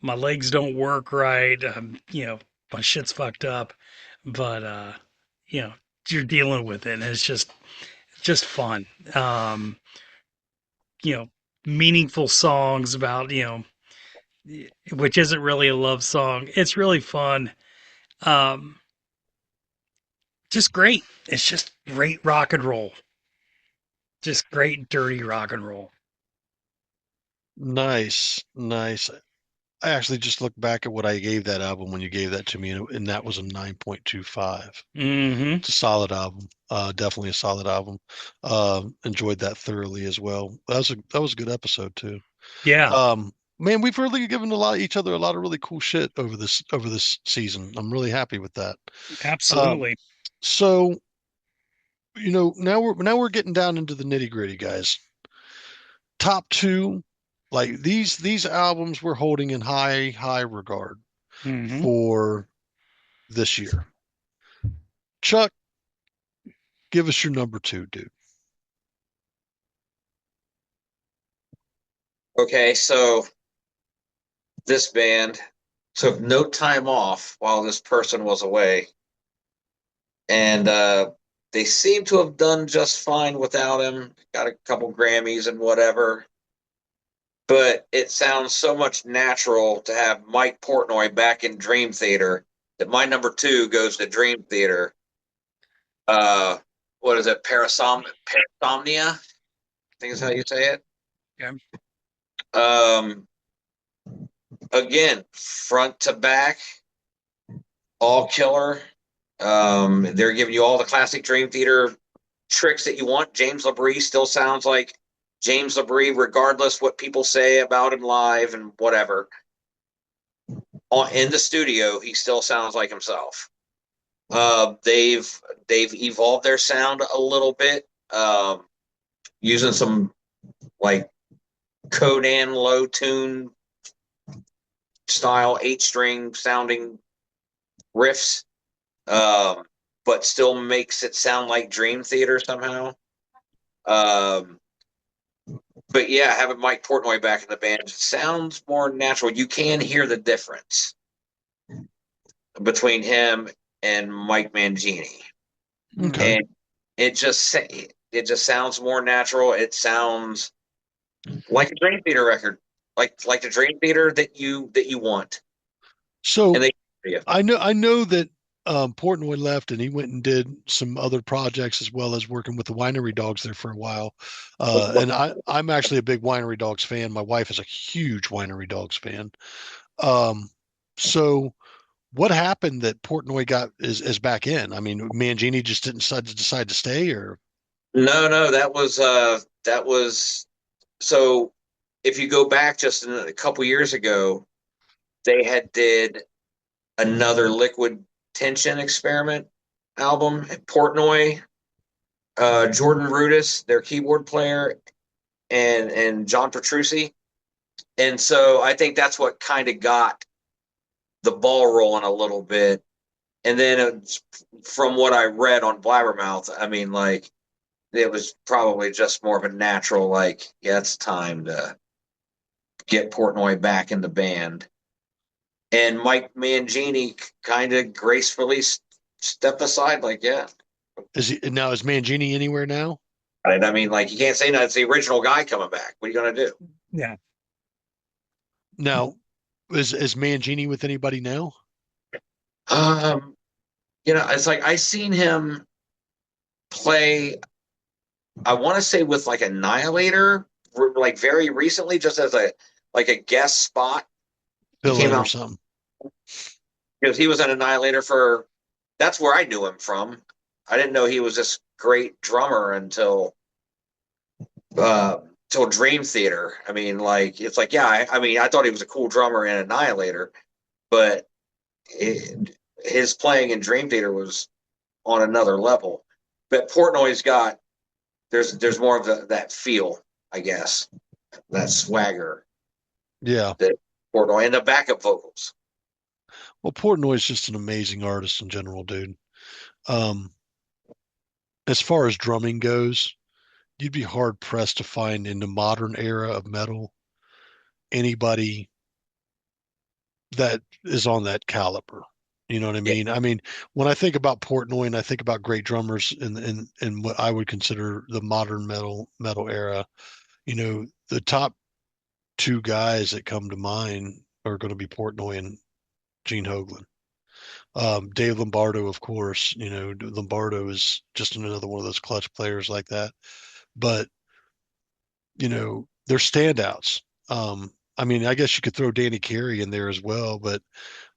my legs don't work right. My shit's fucked up, but you know, you're dealing with it, and it's just fun. You know, meaningful songs about which isn't really a love song. It's really fun. Um, just great. It's just great rock and roll. Just great dirty rock and roll. Nice, nice. I actually just looked back at what I gave that album when you gave that to me, and that was a 9.25. Mm-hmm. It's a solid album. Definitely a solid album. Enjoyed that thoroughly as well. That was a good episode too. Yeah, Man, we've really given each other a lot of really cool shit over this season. I'm really happy with that. absolutely. So, now we're getting down into the nitty-gritty, guys. Top two, like these albums we're holding in high regard Mm-hmm. for this year. Chuck, give us your number two, dude. Okay, so this band took no time off while this person was away, and they seem to have done just fine without him. Got a couple Grammys and whatever, but it sounds so much natural to have Mike Portnoy back in Dream Theater that my number two goes to Dream Theater. What is it? Parasomnia? I think is how you say it. Yeah. Again, front to back, all killer. They're giving you all the classic Dream Theater tricks that you want. James LaBrie still sounds like James LaBrie, regardless what people say about him live and whatever. In the studio, he still sounds like himself. They've evolved their sound a little bit, using some like Codan low tune style 8-string sounding riffs, but still makes it sound like Dream Theater somehow. But yeah, having Mike Portnoy back in the band sounds more natural. You can hear the difference between him and Mike Mangini. Okay. And it just sounds more natural. It sounds like a Dream Theater record, like the Dream Theater that you want. So And I know that Portnoy left and he went and did some other projects as well as working with the Winery Dogs there for a while. And I'm actually a big Winery Dogs fan. My wife is a huge Winery Dogs fan. So what happened that Portnoy is back in? I mean, Mangini just didn't decide to stay, or no, that was so. If you go back just a couple years ago, they had did another Liquid Tension experiment album. Portnoy, Jordan Rudess, their keyboard player, and John Petrucci, and so I think that's what kind of got the ball rolling a little bit. And then from what I read on Blabbermouth, I mean, like, it was probably just more of a natural, like, yeah, it's time to get Portnoy back in the band. And Mike Mangini kind of gracefully stepped aside, like, yeah. is Mangini anywhere now? And I mean, like, you can't say that it's the original guy coming back. What are you going to do? Yeah. Now, is Mangini with anybody now? Um, it's like I seen him play. I want to say with like Annihilator, like very recently, just as a guest spot. He came Fill-in or out something. because he was an Annihilator for. That's where I knew him from. I didn't know he was this great drummer until Dream Theater. I mean, like it's like I mean, I thought he was a cool drummer in Annihilator, but his playing in Dream Theater was on another level. But Portnoy's got there's more of that feel, I guess, that swagger. Yeah. That Portnoy and the backup vocals. Well, Portnoy is just an amazing artist in general, dude. As far as drumming goes, you'd be hard pressed to find in the modern era of metal anybody that is on that caliber. You know what I mean? I mean, when I think about Portnoy and I think about great drummers in what I would consider the modern metal era, the top two guys that come to mind are going to be Portnoy and Gene Hoglan. Dave Lombardo, of course, Lombardo is just another one of those clutch players like that. But, they're standouts. I mean, I guess you could throw Danny Carey in there as well, but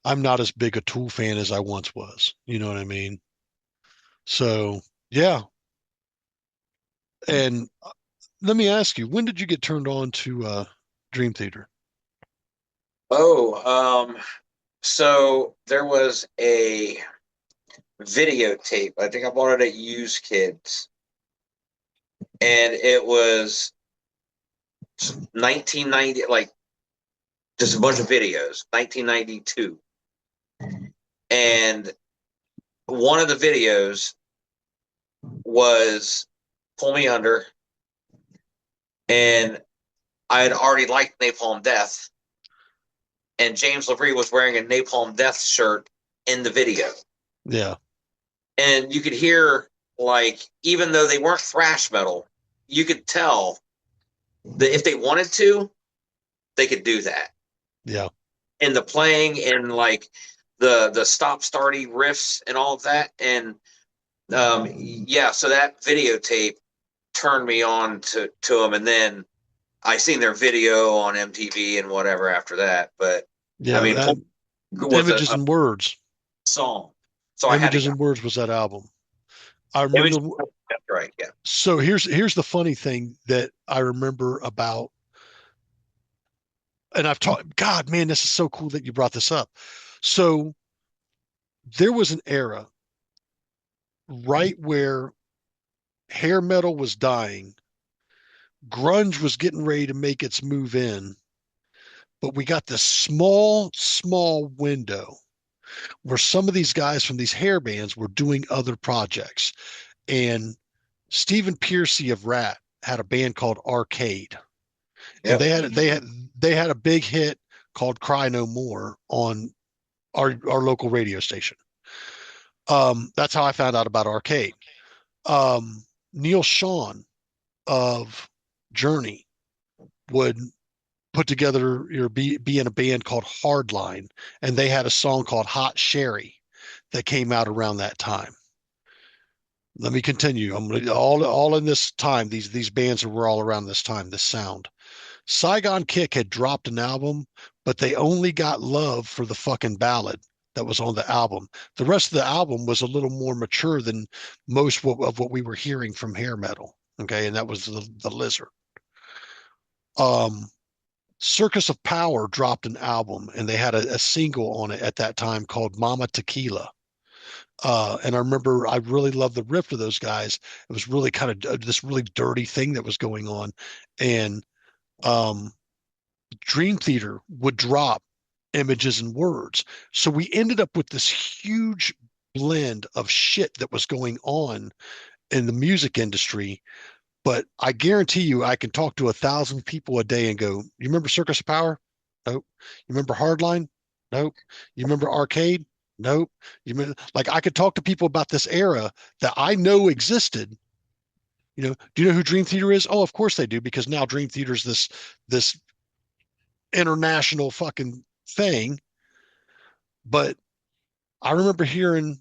I'm not as big a Tool fan as I once was. You know what I mean? So, yeah. And let me ask you, when did you get turned on to Dream Theater? So there was a videotape. I think I bought it at Used Kids, and it was 1990, like just a bunch of videos, 1992. And one of the videos was Pull Me Under, and I had already liked Napalm Death, and James LaVrie was wearing a Napalm Death shirt in the video. Yeah. And you could hear, like, even though they weren't thrash metal, you could tell that if they wanted to, they could do that. Yeah. And the playing and like the stop starty riffs and all of that. And so that videotape turned me on to them. And then I seen their video on MTV and whatever after that. But yeah, I mean, Images and Words. Song. So Images and Words was that album. I remember. That's right. Yeah. So here's the funny thing that I remember about, and I've talked, God, man, this is so cool that you brought this up. So there was an era right where hair metal was dying, grunge was getting ready to make its move in, but we got this small window where some of these guys from these hair bands were doing other projects. And Stephen Pearcy of Rat had a band called Arcade. And Yep. they had a big hit called Cry No More on our local radio station. That's how I found out about Arcade. Neil Sean of Journey would put together be in a band called Hardline, and they had a song called Hot Sherry that came out around that time. Let me continue. I'm gonna, all in this time. These bands were all around this time. This sound. Saigon Kick had dropped an album, but they only got love for the fucking ballad that was on the album. The rest of the album was a little more mature than most of what we were hearing from hair metal. Okay, and that was the Lizard. Circus of Power dropped an album, and they had a single on it at that time called Mama Tequila. And I remember I really loved the riff of those guys. It was really kind of this really dirty thing that was going on. And Dream Theater would drop Images and Words. So we ended up with this huge blend of shit that was going on in the music industry. But I guarantee you, I can talk to 1,000 people a day and go, you remember Circus of Power? Nope. You remember Hardline? Nope. You remember Arcade? Nope. You remember, like I could talk to people about this era that I know existed, Do you know who Dream Theater is? Oh, of course they do, because now Dream Theater's this international fucking thing. But I remember hearing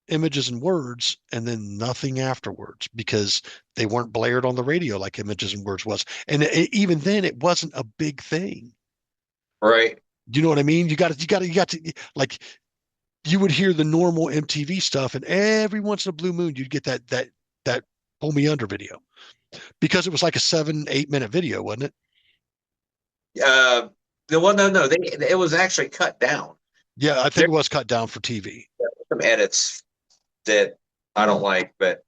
Images and Words and then nothing afterwards, because they weren't blared on the radio like Images and Words was. And even then, it wasn't a big thing. Right. Do you know what I mean? You got to like, you would hear the normal MTV stuff, and every once in a blue moon, you'd get that Pull Me Under video, because it was like a 7-8 minute video, wasn't it? No. It was actually cut down. Yeah, I think There it was cut down for TV. were some edits that I don't like, but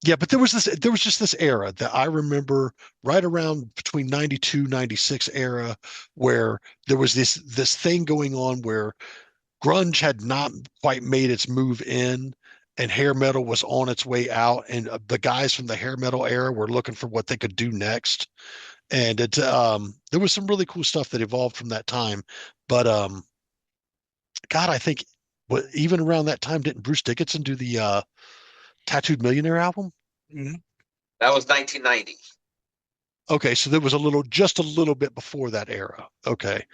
Yeah, but there was just this era that I remember, right around between 92, 96 era, where there was this thing going on where grunge had not quite made its move in, and hair metal was on its way out, and the guys from the hair metal era were looking for what they could do next. And there was some really cool stuff that evolved from that time. But God, I think even around that time, didn't Bruce Dickinson do the Tattooed Millionaire album? Mhm. that was 1990. Okay, so there was just a little bit before that era. Okay,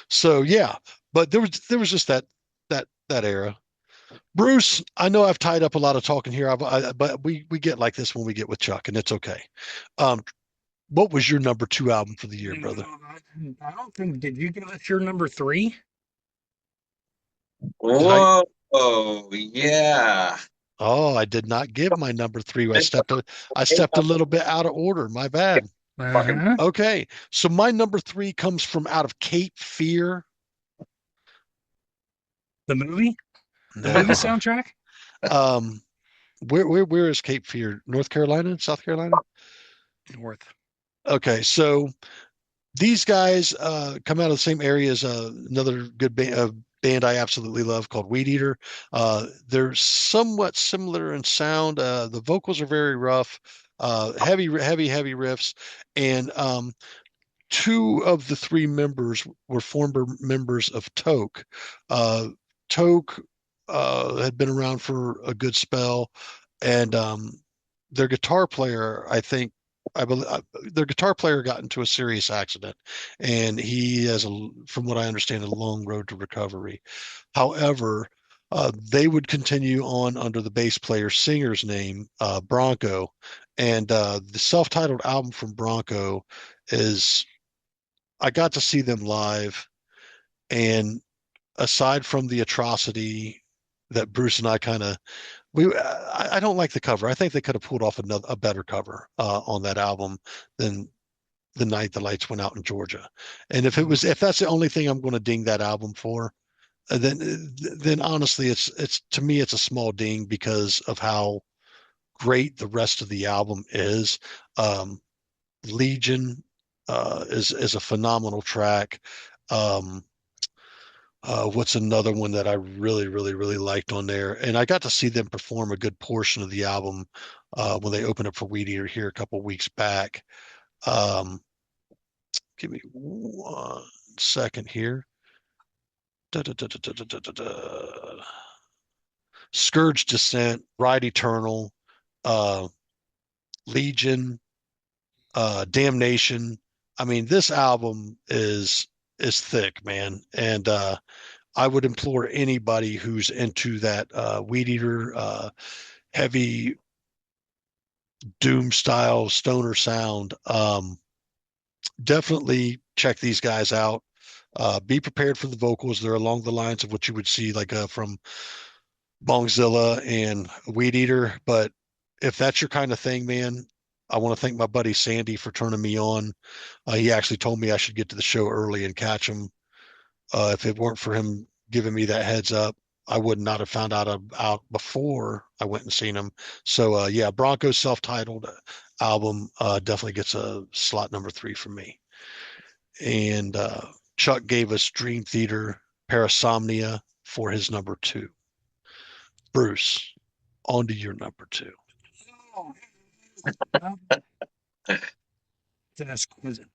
so yeah, but there was just that era. Bruce, I know I've tied up a lot of talking here, but we get like this when we get with Chuck, and it's okay. Um, what was your number 2 album for the year, brother? I don't think, did you give us your number 3? Whoa, yeah. Oh, I did not give my number 3. I stepped a little bit out of order. My bad. Uh-huh. Okay, so my number 3 comes from out of Cape Fear. The movie? The No. movie soundtrack? Um, where is Cape Fear? North Carolina, South Carolina? North. Okay, so these guys come out of the same area as another good band I absolutely love called Weed Eater. They're somewhat similar in sound. The vocals are very rough, heavy riffs, and 2 of the 3 members were former members of Toke. Uh, Toke had been around for a good spell, and their guitar player, I think, I believe their guitar player got into a serious accident, and he has, from what I understand, a long road to recovery. However, they would continue on under the bass player singer's name, Bronco, and the self-titled album from Bronco is. I got to see them live, and aside from the atrocity that Bruce and I kind of I don't like the cover. I think they could have pulled off a better cover on that album than The Night the Lights Went Out in Georgia. And if that's the only thing I'm going to ding that album for, then honestly, it's to me it's a small ding because of how great the rest of the album is. Legion is a phenomenal track. Um, what's another one that I really, really, really liked on there? And I got to see them perform a good portion of the album when they opened up for Weed Eater here a couple weeks back. Um, give me 1 second here. Da, da, da, da, da, da, da, da. Scourge Descent, Ride Eternal, uh, Legion, Damnation. I mean, this album is thick, man, and I would implore anybody who's into that Weed Eater heavy doom style stoner sound, definitely check these guys out. Be prepared for the vocals. They're along the lines of what you would see like from Bongzilla and Weed Eater. But if that's your kind of thing, man, I want to thank my buddy Sandy for turning me on. He actually told me I should get to the show early and catch him. If it weren't for him giving me that heads up, I would not have found out before I went and seen him. So yeah, Bronco's self-titled album definitely gets a slot number 3 from me. And Chuck gave us Dream Theater Parasomnia for his number 2. Bruce, on to your number 2. That's exquisite.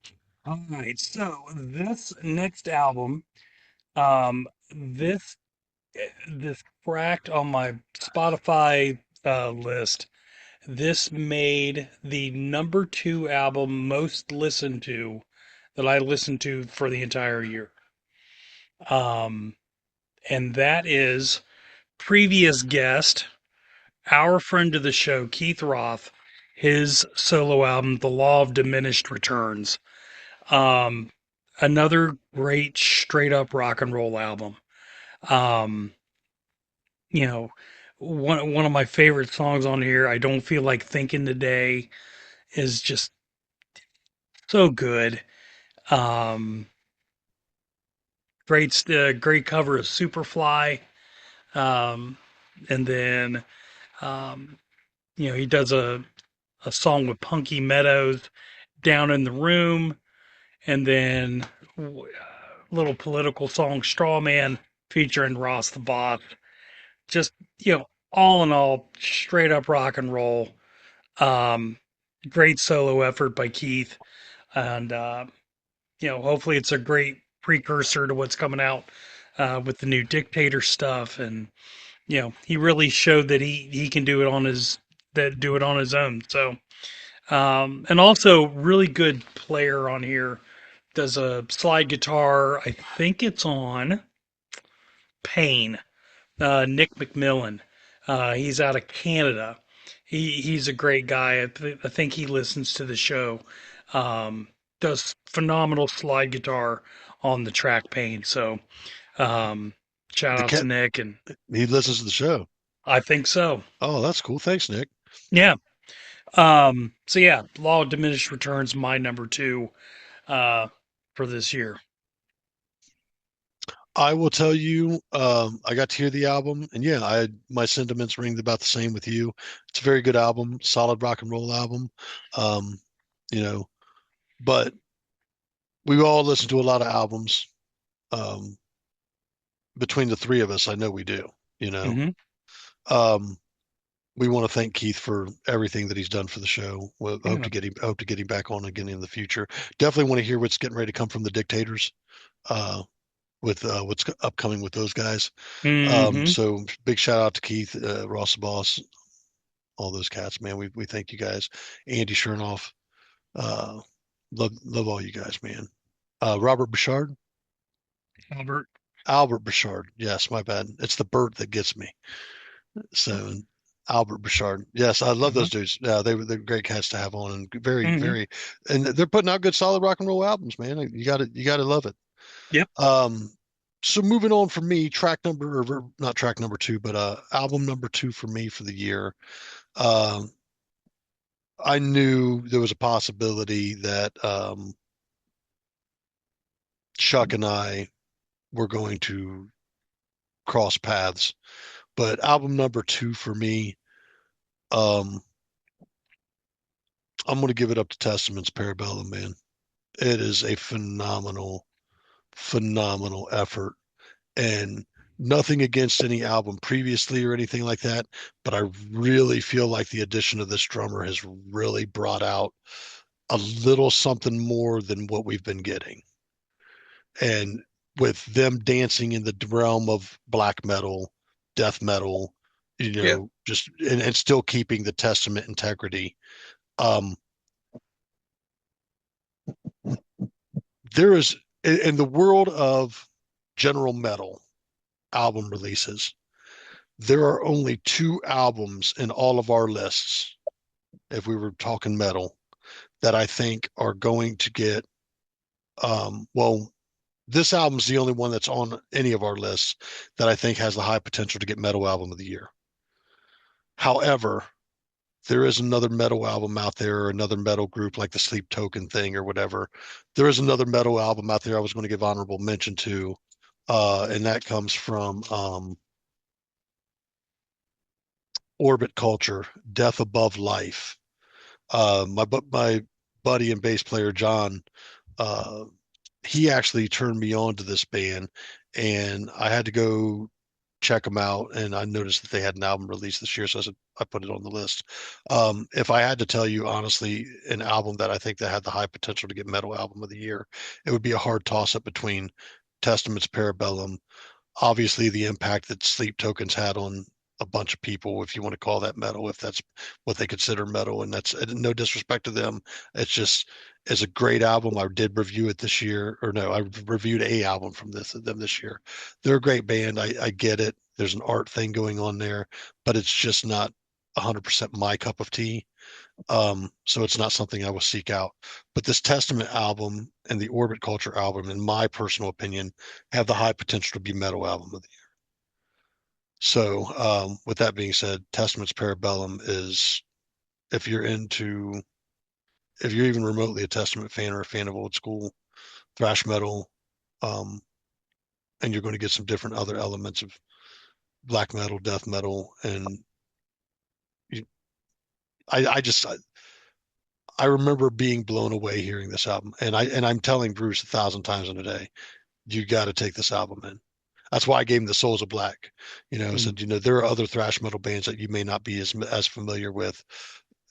All right, so this next album, this cracked on my Spotify list This made the number 2 album most listened to that I listened to for the entire year. Um, and that is previous guest, our friend of the show, Keith Roth, his solo album, The Law of Diminished Returns. Um, Another great straight up rock and roll album. Um, you know, one of my favorite songs on here, I Don't Feel Like Thinking Today, is just so good. Um, great cover of Superfly. Um, and then, um, he does a song with Punky Meadows, Down in the Room, and then a little political song, Straw Man, featuring Ross the Boss. Just, all in all, straight up rock and roll. Um, Great solo effort by Keith. And, hopefully it's a great precursor to what's coming out with the new Dictator stuff. And, he really showed that he can do it on his own. So, and also really good player on here. Does a slide guitar. I think it's on Pain. Nick McMillan. He's out of Canada. He's a great guy. I think he listens to the show. Um, does phenomenal slide guitar on the track Pain. So shout The out to cat, Nick, and he listens to the show. I think so. Oh, that's cool. Thanks, Nick. Yeah. So yeah, Law of Diminished Returns, my number 2 for this year. I will tell you, I got to hear the album, and yeah, my sentiments ring about the same with you. It's a very good album, solid rock and roll album. Um, you know, but we all listen to a lot of albums. Um, between the three of us, I know we do. You know, Mm-hmm. um, we want to thank Keith for everything that he's done for the show. We'll Yeah. hope to get him back on again in the future. Definitely want to hear what's getting ready to come from the Dictators. With what's upcoming with those guys. Mm-hmm. So big shout out to Keith, Ross the Boss, all those cats, man. We thank you guys. Andy Chernoff. Love all you guys, man. Robert Bouchard. Albert Bouchard. Yes, my bad. It's the bird that gets me. So Albert Bouchard. Yes, I love those dudes. Yeah, they're great cats to have on, and very, and they're putting out good solid rock and roll albums, man. You gotta love it. Yep. So moving on for me, not track number 2, but album number 2 for me for the year. I knew there was a possibility that Chuck and I were going to cross paths, but album number 2 for me, I'm going to give it up to Testament's Parabellum, man. It is a phenomenal effort, and nothing against any album previously or anything like that, but I really feel like the addition of this drummer has really brought out a little something more than what we've been getting. And with them dancing in the realm of black metal, death metal, just and still keeping the Testament integrity. There is, in the world of general metal album releases, there are only 2 albums in all of our lists, if we were talking metal, that I think are going to get, well, this album's the only one that's on any of our lists that I think has the high potential to get metal album of the year. However, there is another metal album out there, or another metal group like the Sleep Token thing or whatever. There is another metal album out there I was going to give honorable mention to, and that comes from Orbit Culture, Death Above Life. My buddy and bass player John, he actually turned me on to this band, and I had to go check them out, and I noticed that they had an album released this year, so I put it on the list. If I had to tell you honestly, an album that I think that had the high potential to get metal album of the year, it would be a hard toss-up between Testament's Parabellum, obviously the impact that Sleep Tokens had on a bunch of people, if you want to call that metal, if that's what they consider metal, and that's no disrespect to them. It's a great album. I did review it this year, or no, I reviewed a album from them this year. They're a great band. I get it. There's an art thing going on there, but it's just not 100% my cup of tea. So it's not something I will seek out. But this Testament album and the Orbit Culture album, in my personal opinion, have the high potential to be metal album of the year. So with that being said, Testament's Parabellum is, if you're even remotely a Testament fan or a fan of old school thrash metal, and you're going to get some different other elements of black metal, death metal, and I remember being blown away hearing this album, and I'm telling Bruce 1,000 times in a day, you got to take this album in. That's why I gave him the Souls of Black. Said there are other thrash metal bands that you may not be as familiar with,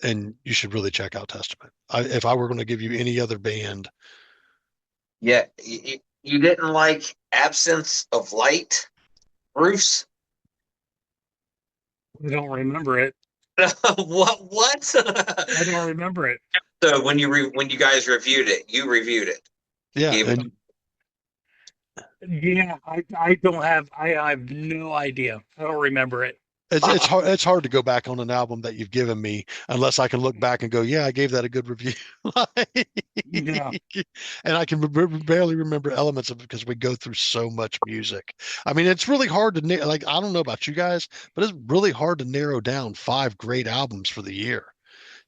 and you should really check out Testament. If I were going to give you any other band, yeah, you didn't like Absence of Light, Bruce? I don't remember it. What? I don't remember it. So when you guys reviewed it, you reviewed it. yeah, Gave Yeah, I don't have. I have no idea. I don't remember it. it's hard. It's hard to go back on an album that you've given me unless I can look back and go, yeah, I gave that a good review. Yeah. And I can barely remember elements of it because we go through so much music. I mean, it's really hard to like. I don't know about you guys, but it's really hard to narrow down 5 great albums for the year.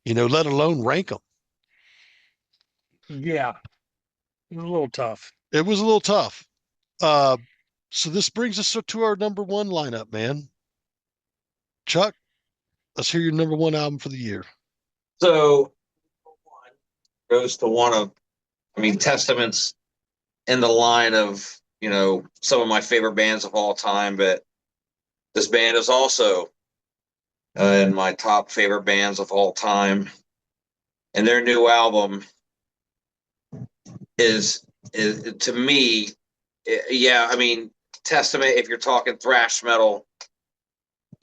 Let alone rank them. Yeah, it was a little tough. It was a little tough. So this brings us to our number 1 lineup, man. Chuck, let's hear your number 1 album for the year. So goes to one of, Testament's in the line of, some of my favorite bands of all time, but this band is also in my top favorite bands of all time. And their new album is to me, Testament, if you're talking thrash metal,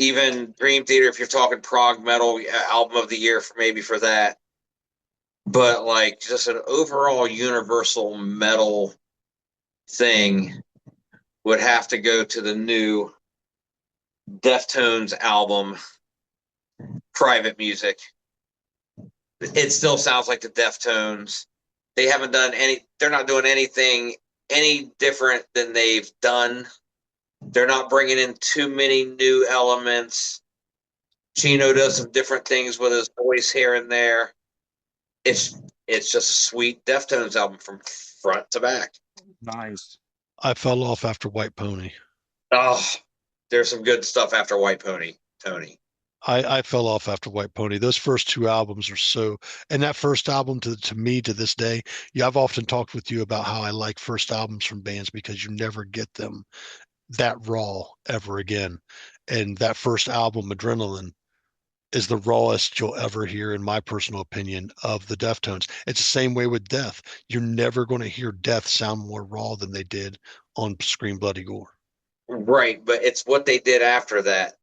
even Dream Theater, if you're talking prog metal, album of the year for that. But like just an overall universal metal thing would have to go to the new Deftones album, Private Music. It still sounds like the Deftones. They're not doing anything any different than they've done. They're not bringing in too many new elements. Chino does some different things with his voice here and there. It's just a sweet Deftones album from front to back. Nice. I fell off after White Pony. Oh, there's some good stuff after White Pony, Tony. I fell off after White Pony. Those first 2 albums are so, and that first album to me to this day, I've often talked with you about how I like first albums from bands because you never get them that raw ever again. And that first album, Adrenaline, is the rawest you'll ever hear, in my personal opinion, of the Deftones. It's the same way with Death. You're never going to hear Death sound more raw than they did on Scream Bloody Gore. Right, but it's what they did after that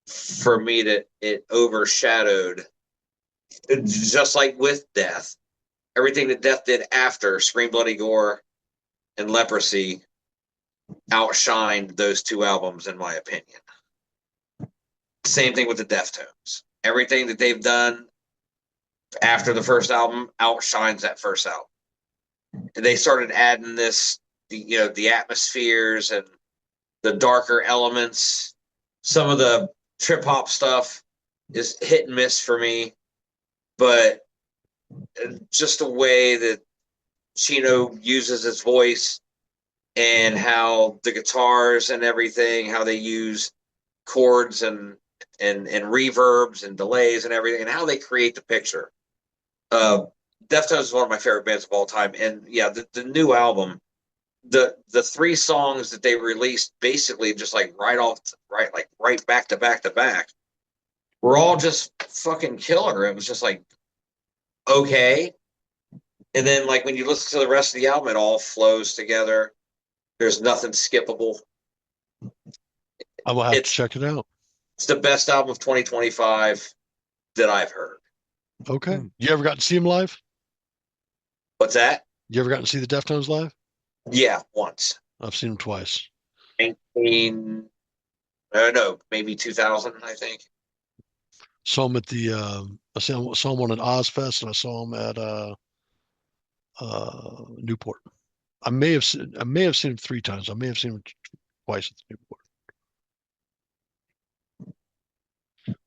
for me that it overshadowed. Just like with Death, everything that Death did after Scream Bloody Gore and Leprosy outshined those 2 albums, in my opinion. Same thing with the Deftones. Everything that they've done after the first album outshines that first album. And they started adding the atmospheres and the darker elements. Some of the trip hop stuff is hit and miss for me, but just the way that Chino uses his voice and how the guitars and everything, how they use chords and reverbs and delays and everything, and how they create the picture. Deftones is one of my favorite bands of all time. And yeah, the new album, the 3 songs that they released basically just like right back to back to back were all just fucking killer. It was just like, okay. And then like when you listen to the rest of the album, it all flows together. There's nothing skippable. I will have to check it out. It's the best album of 2025 that I've heard. Okay. Hmm. You ever got to see him live? What's that? You ever gotten to see the Deftones live? Yeah, once. I've seen them twice. 19, no, maybe 2000, I think. Saw him at the saw him on an Ozfest, and I saw him at Newport. I may have seen him 3 times. I may have seen him twice at the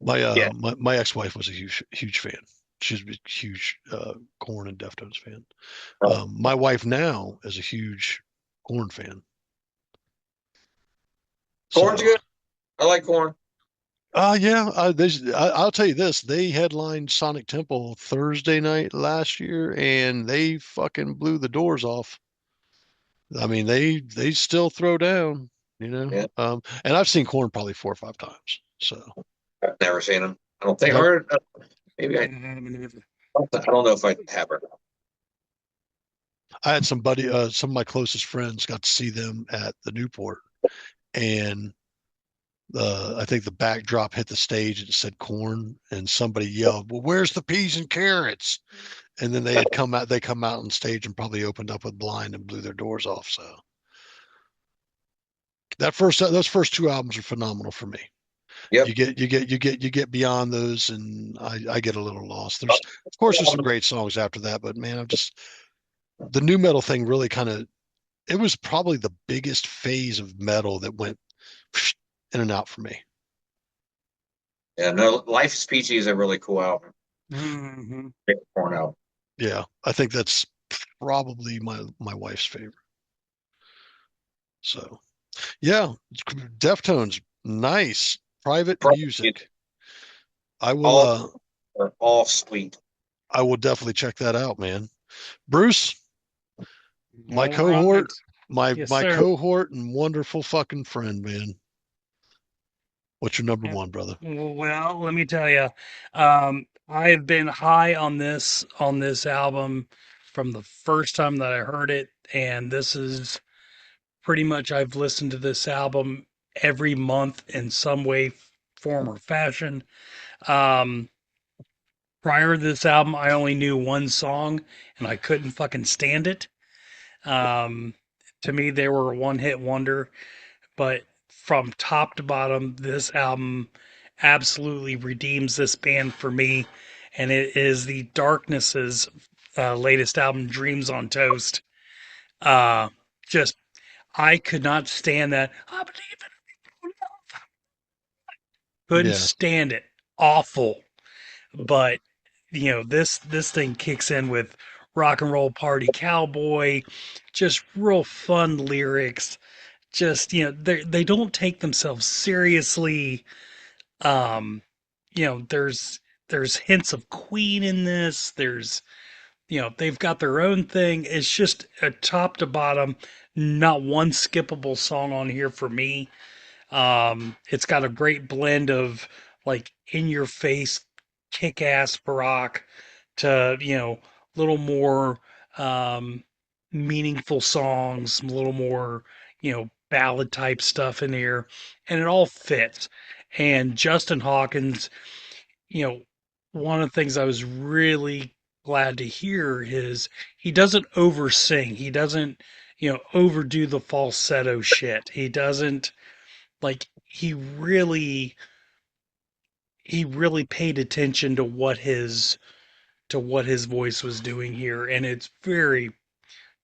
Newport. Yeah. My ex-wife was a huge fan. She's a huge Korn and Deftones fan. My wife now is a huge Korn fan. Korn's So, good. I like Korn. yeah, I'll tell you this. They headlined Sonic Temple Thursday night last year, and they fucking blew the doors off. I mean, they still throw down, you know. Yeah. And I've seen Korn probably 4 or 5 times. So I've never seen him. I don't think. Yep. Or maybe I don't know if I have or not. I had some of my closest friends got to see them at the Newport, and I think the backdrop hit the stage and it said Korn, and somebody yelled, "Well, where's the peas and carrots?" And then they come out on stage and probably opened up with Blind and blew their doors off. So those first 2 albums are phenomenal for me. Yep. You get beyond those, and I get a little lost. There's some great songs after that, but man, the new metal thing really it was probably the biggest phase of metal that went in and out for me. Yeah, no, Life is Peachy is a really cool album. Mm-hmm. Big Korn album. Yeah, I think that's probably my wife's favorite. So, yeah, Deftones, nice private music. I will. They're all sweet. I will definitely check that out, man. Bruce, my All cohort, right. Yes, my sir. cohort and wonderful fucking friend, man. What's your number one, brother? Well, let me tell you, I have been high on this album from the first time that I heard it, and this is pretty much I've listened to this album every month in some way, form, or fashion. Um, Prior to this album, I only knew one song, and I couldn't fucking stand it. Um, to me, they were a one-hit wonder, but from top to bottom, this album absolutely redeems this band for me, and it is the Darkness's latest album, Dreams on Toast. Uh, just I could not stand that. I believe in love. Couldn't Yeah. stand it. Awful. But this thing kicks in with rock and roll party cowboy, just real fun lyrics. Just they don't take themselves seriously. Um, there's hints of Queen in this. There's they've got their own thing. It's just a top to bottom, not one skippable song on here for me. It's got a great blend of like in your face, kick ass rock to, little more meaningful songs, a little more, ballad type stuff in here. And it all fits. And Justin Hawkins, you know, one of the things I was really glad to hear is he doesn't oversing. He doesn't, overdo the falsetto shit. He doesn't like he really paid attention to what his voice was doing here, and it's very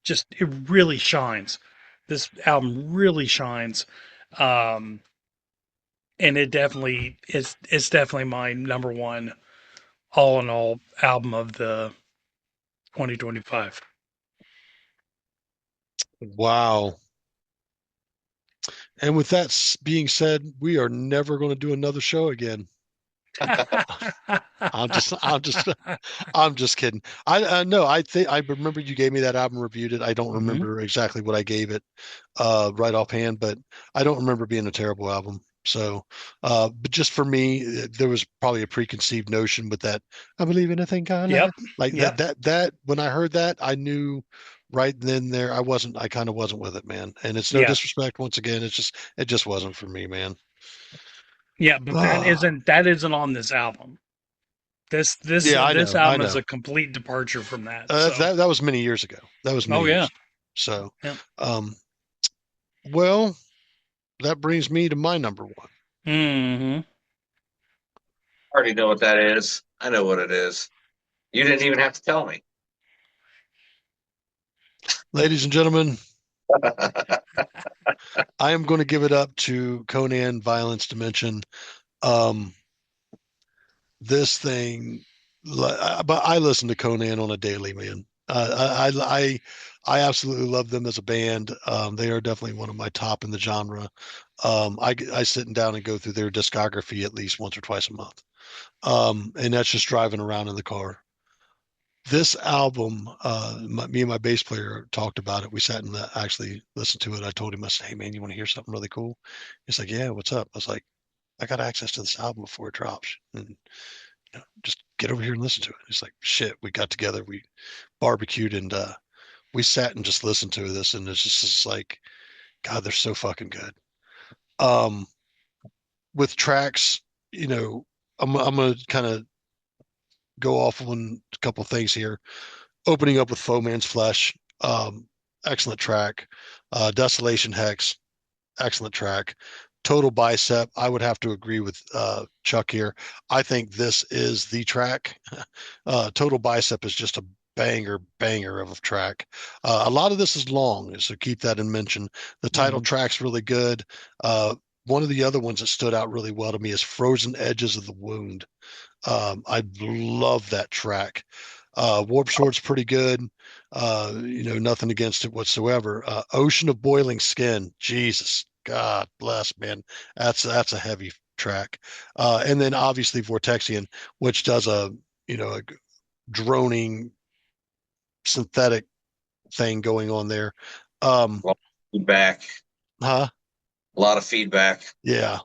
just it really shines. This album really shines. Um and it's definitely my number one all in all album of the 2025. Wow. And with that being said, we are never going to do another show again. I'm just kidding. I no, I think I remember you gave me that album, reviewed it. I don't remember exactly what I gave it right offhand, but I don't remember being a terrible album. So, but just for me, there was probably a preconceived notion with that. I believe in a thing kind Yep. like Yep. that when I heard that, I knew right then there I kind of wasn't with it, man. And it's no Yeah. disrespect once again. It just wasn't for me, man. Yeah, but that isn't on this album. This Yeah, I this know. I album is know. a complete departure from that. So, That was many years ago. That was many oh yeah, years. So, yeah. um, well, that brings me to my number one. Mm-hmm. I already know what that is. I know what it is. You didn't even have to tell me. Ladies and gentlemen, I am going to give it up to Conan Violence Dimension. Um, this thing, but I listen to Conan on a daily, man. I absolutely love them as a band. They are definitely one of my top in the genre. I sit down and go through their discography at least once or twice a month. And that's just driving around in the car. This album, me and my bass player talked about it. We sat and actually listened to it. I told him, I said, "Hey man, you want to hear something really cool?" He's like, "Yeah, what's up?" I was like, "I got access to this album before it drops, and just get over here and listen to it." He's like, "Shit." We got together, we barbecued, and we sat and just listened to this, and it's just like, God, they're so fucking good. Um, with tracks, you know, I'm gonna kind of go off on a couple things here. Opening up with Foeman's Flesh, excellent track. Desolation Hex, excellent track. Total Bicep, I would have to agree with Chuck here. I think this is the track. Total Bicep is just a banger of a track. A lot of this is long, so keep that in mention. The title track's really good. One of the other ones that stood out really well to me is Frozen Edges of the Wound. I love that track. Warp Sword's pretty good. Nothing against it whatsoever. Ocean of Boiling Skin. Jesus, God bless, man. That's a heavy track. And then obviously Vortexian, which does a droning synthetic thing going on there. Feedback. Huh? A lot of feedback. Yeah.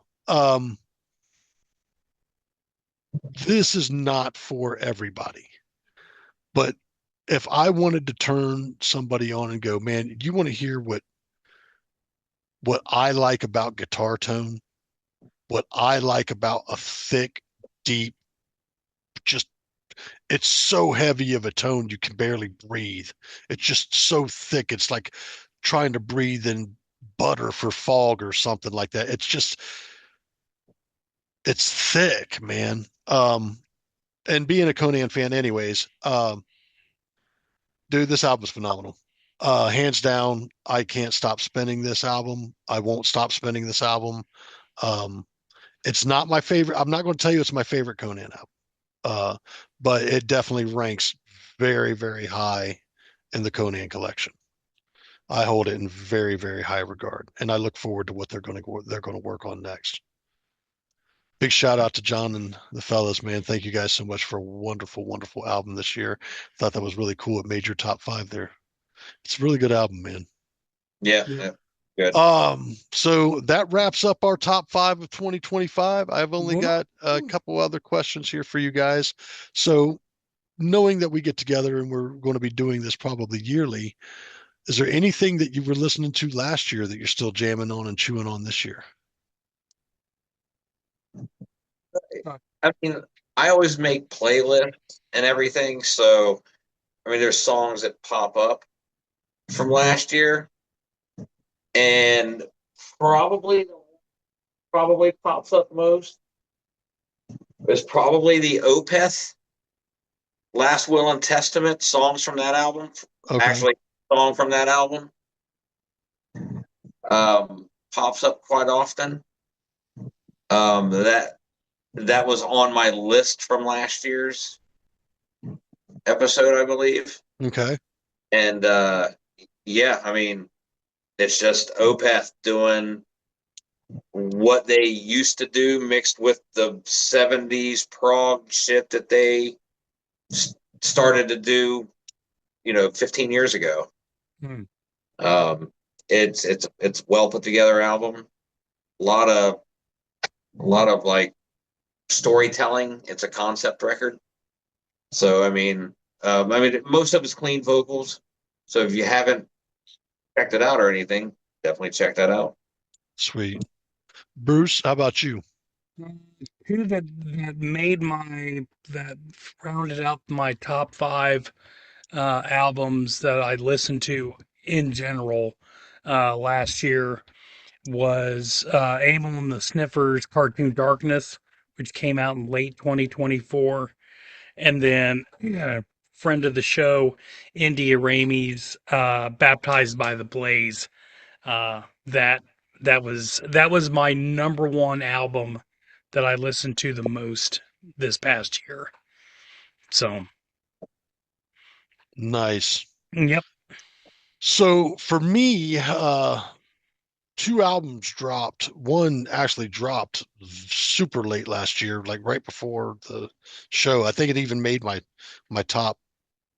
This is not for everybody. But if I wanted to turn somebody on and go, man, you want to hear what I like about guitar tone, what I like about a thick, deep, just it's so heavy of a tone you can barely breathe. It's just so thick. It's like trying to breathe in butter for fog or something like that. It's thick, man. And being a Conan fan anyways, dude, this album's phenomenal. Hands down, I can't stop spinning this album. I won't stop spinning this album. Um, it's not my favorite. I'm not going to tell you it's my favorite Conan album, but it definitely ranks very, very high in the Conan collection. I hold it in very, very high regard, and I look forward to what they're going to work on next. Big shout out to John and the fellas, man. Thank you guys so much for a wonderful, wonderful album this year. Thought that was really cool. It made your top 5 there. It's a really good album, man. Yeah. Good. So that wraps up our top 5 of 2025. I've only got a Woo. couple other questions here for you guys. So knowing that we get together and we're going to be doing this probably yearly, is there anything that you were listening to last year that you're still jamming on and chewing on this year? I mean, I always make playlists and everything, so I mean, there's songs that pop up from last year, and probably pops up most is probably the Opeth Last Will and Testament songs from that album. Okay. Actually, song from that album pops up quite often. That was on my list from last year's episode, I believe. Okay. And yeah, I mean, it's just Opeth doing what they used to do mixed with the 70s prog shit that they started to do, 15 years ago. It's well put together album. A lot of like storytelling. It's a concept record. So I mean most of it's clean vocals. So if you haven't checked it out or anything, definitely check that out. Sweet. Bruce, how about you? Two that made that rounded out my top five albums that I listened to in general last year was Amon and the Sniffers' Cartoon Darkness, which came out in late 2024, and then friend of the show, India Ramey's Baptized by the Blaze. That that was my number one album that I listened to the most this past year. So, Nice. yep. So for me, two albums dropped. One actually dropped super late last year, like right before the show. I think it even made my top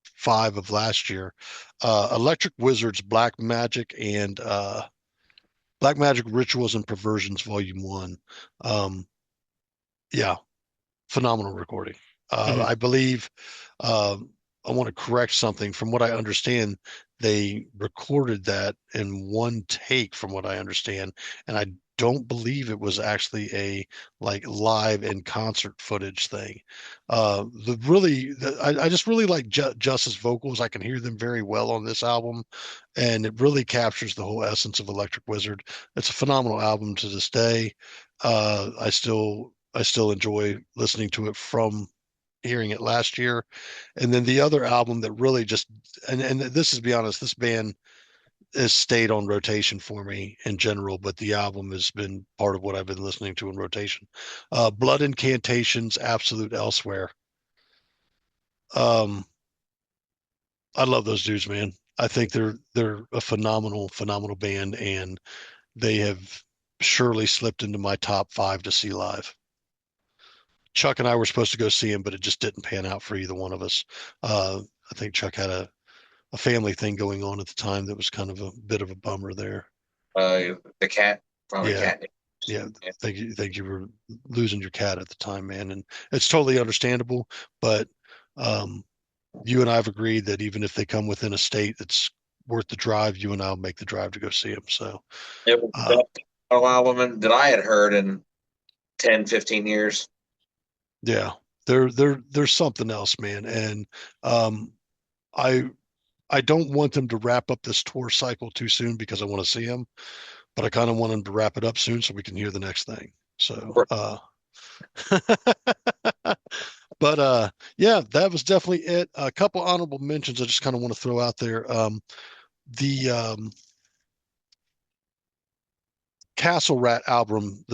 five of last year. Electric Wizard's Black Magic and Black Magic Rituals and Perversions Volume 1. Yeah, phenomenal recording. I believe I want to correct something. From what I understand, they recorded that in one take, from what I understand, and I don't believe it was actually a like live and concert footage thing. I just really like Justice vocals. I can hear them very well on this album, and it really captures the whole essence of Electric Wizard. It's a phenomenal album to this day. I still enjoy listening to it from hearing it last year. And then the other album that really just and this is, be honest, this band has stayed on rotation for me in general, but the album has been part of what I've been listening to in rotation. Blood Incantations, Absolute Elsewhere. Um, I love those dudes, man. I think they're a phenomenal band, and they have surely slipped into my top five to see live. Chuck and I were supposed to go see him, but it just didn't pan out for either one of us. I think Chuck had a family thing going on at the time that was kind of a bit of a bummer there. The cat, probably Yeah. cat. Yeah, think you were losing your cat at the time, man, and it's totally understandable. But you and I have agreed that even if they come within a state that's worth the drive, you and I'll make the drive to go see them. So, It was the best album that I had heard in 10, 15 years. yeah, they're something else, man, and I I don't want them to wrap up this tour cycle too soon because I want to see them, but I kind of want them to wrap it up soon so we can hear the next thing. So, but yeah, that was definitely it. A couple honorable mentions I just kind of want to throw out there. The Castle Rat album,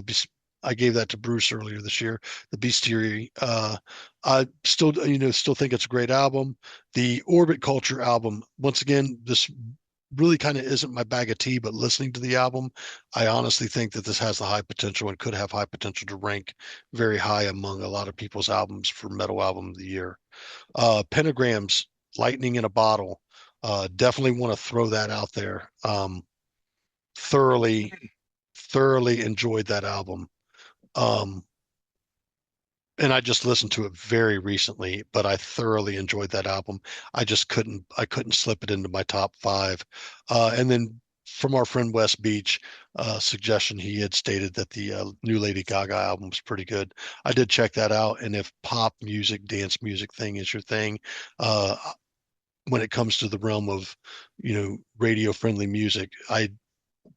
I gave that to Bruce earlier this year. The Bestiary. I still think it's a great album. The Orbit Culture album. Once again, this really kind of isn't my bag of tea, but listening to the album, I honestly think that this has the high potential and could have high potential to rank very high among a lot of people's albums for metal album of the year. Pentagram's Lightning in a Bottle. Definitely want to throw that out there. Thoroughly enjoyed that album. Um, and I just listened to it very recently, but I thoroughly enjoyed that album. I couldn't slip it into my top five. And then from our friend West Beach, suggestion, he had stated that the new Lady Gaga album was pretty good. I did check that out, and if pop music, dance music thing is your thing, uh, when it comes to the realm of, radio friendly music, I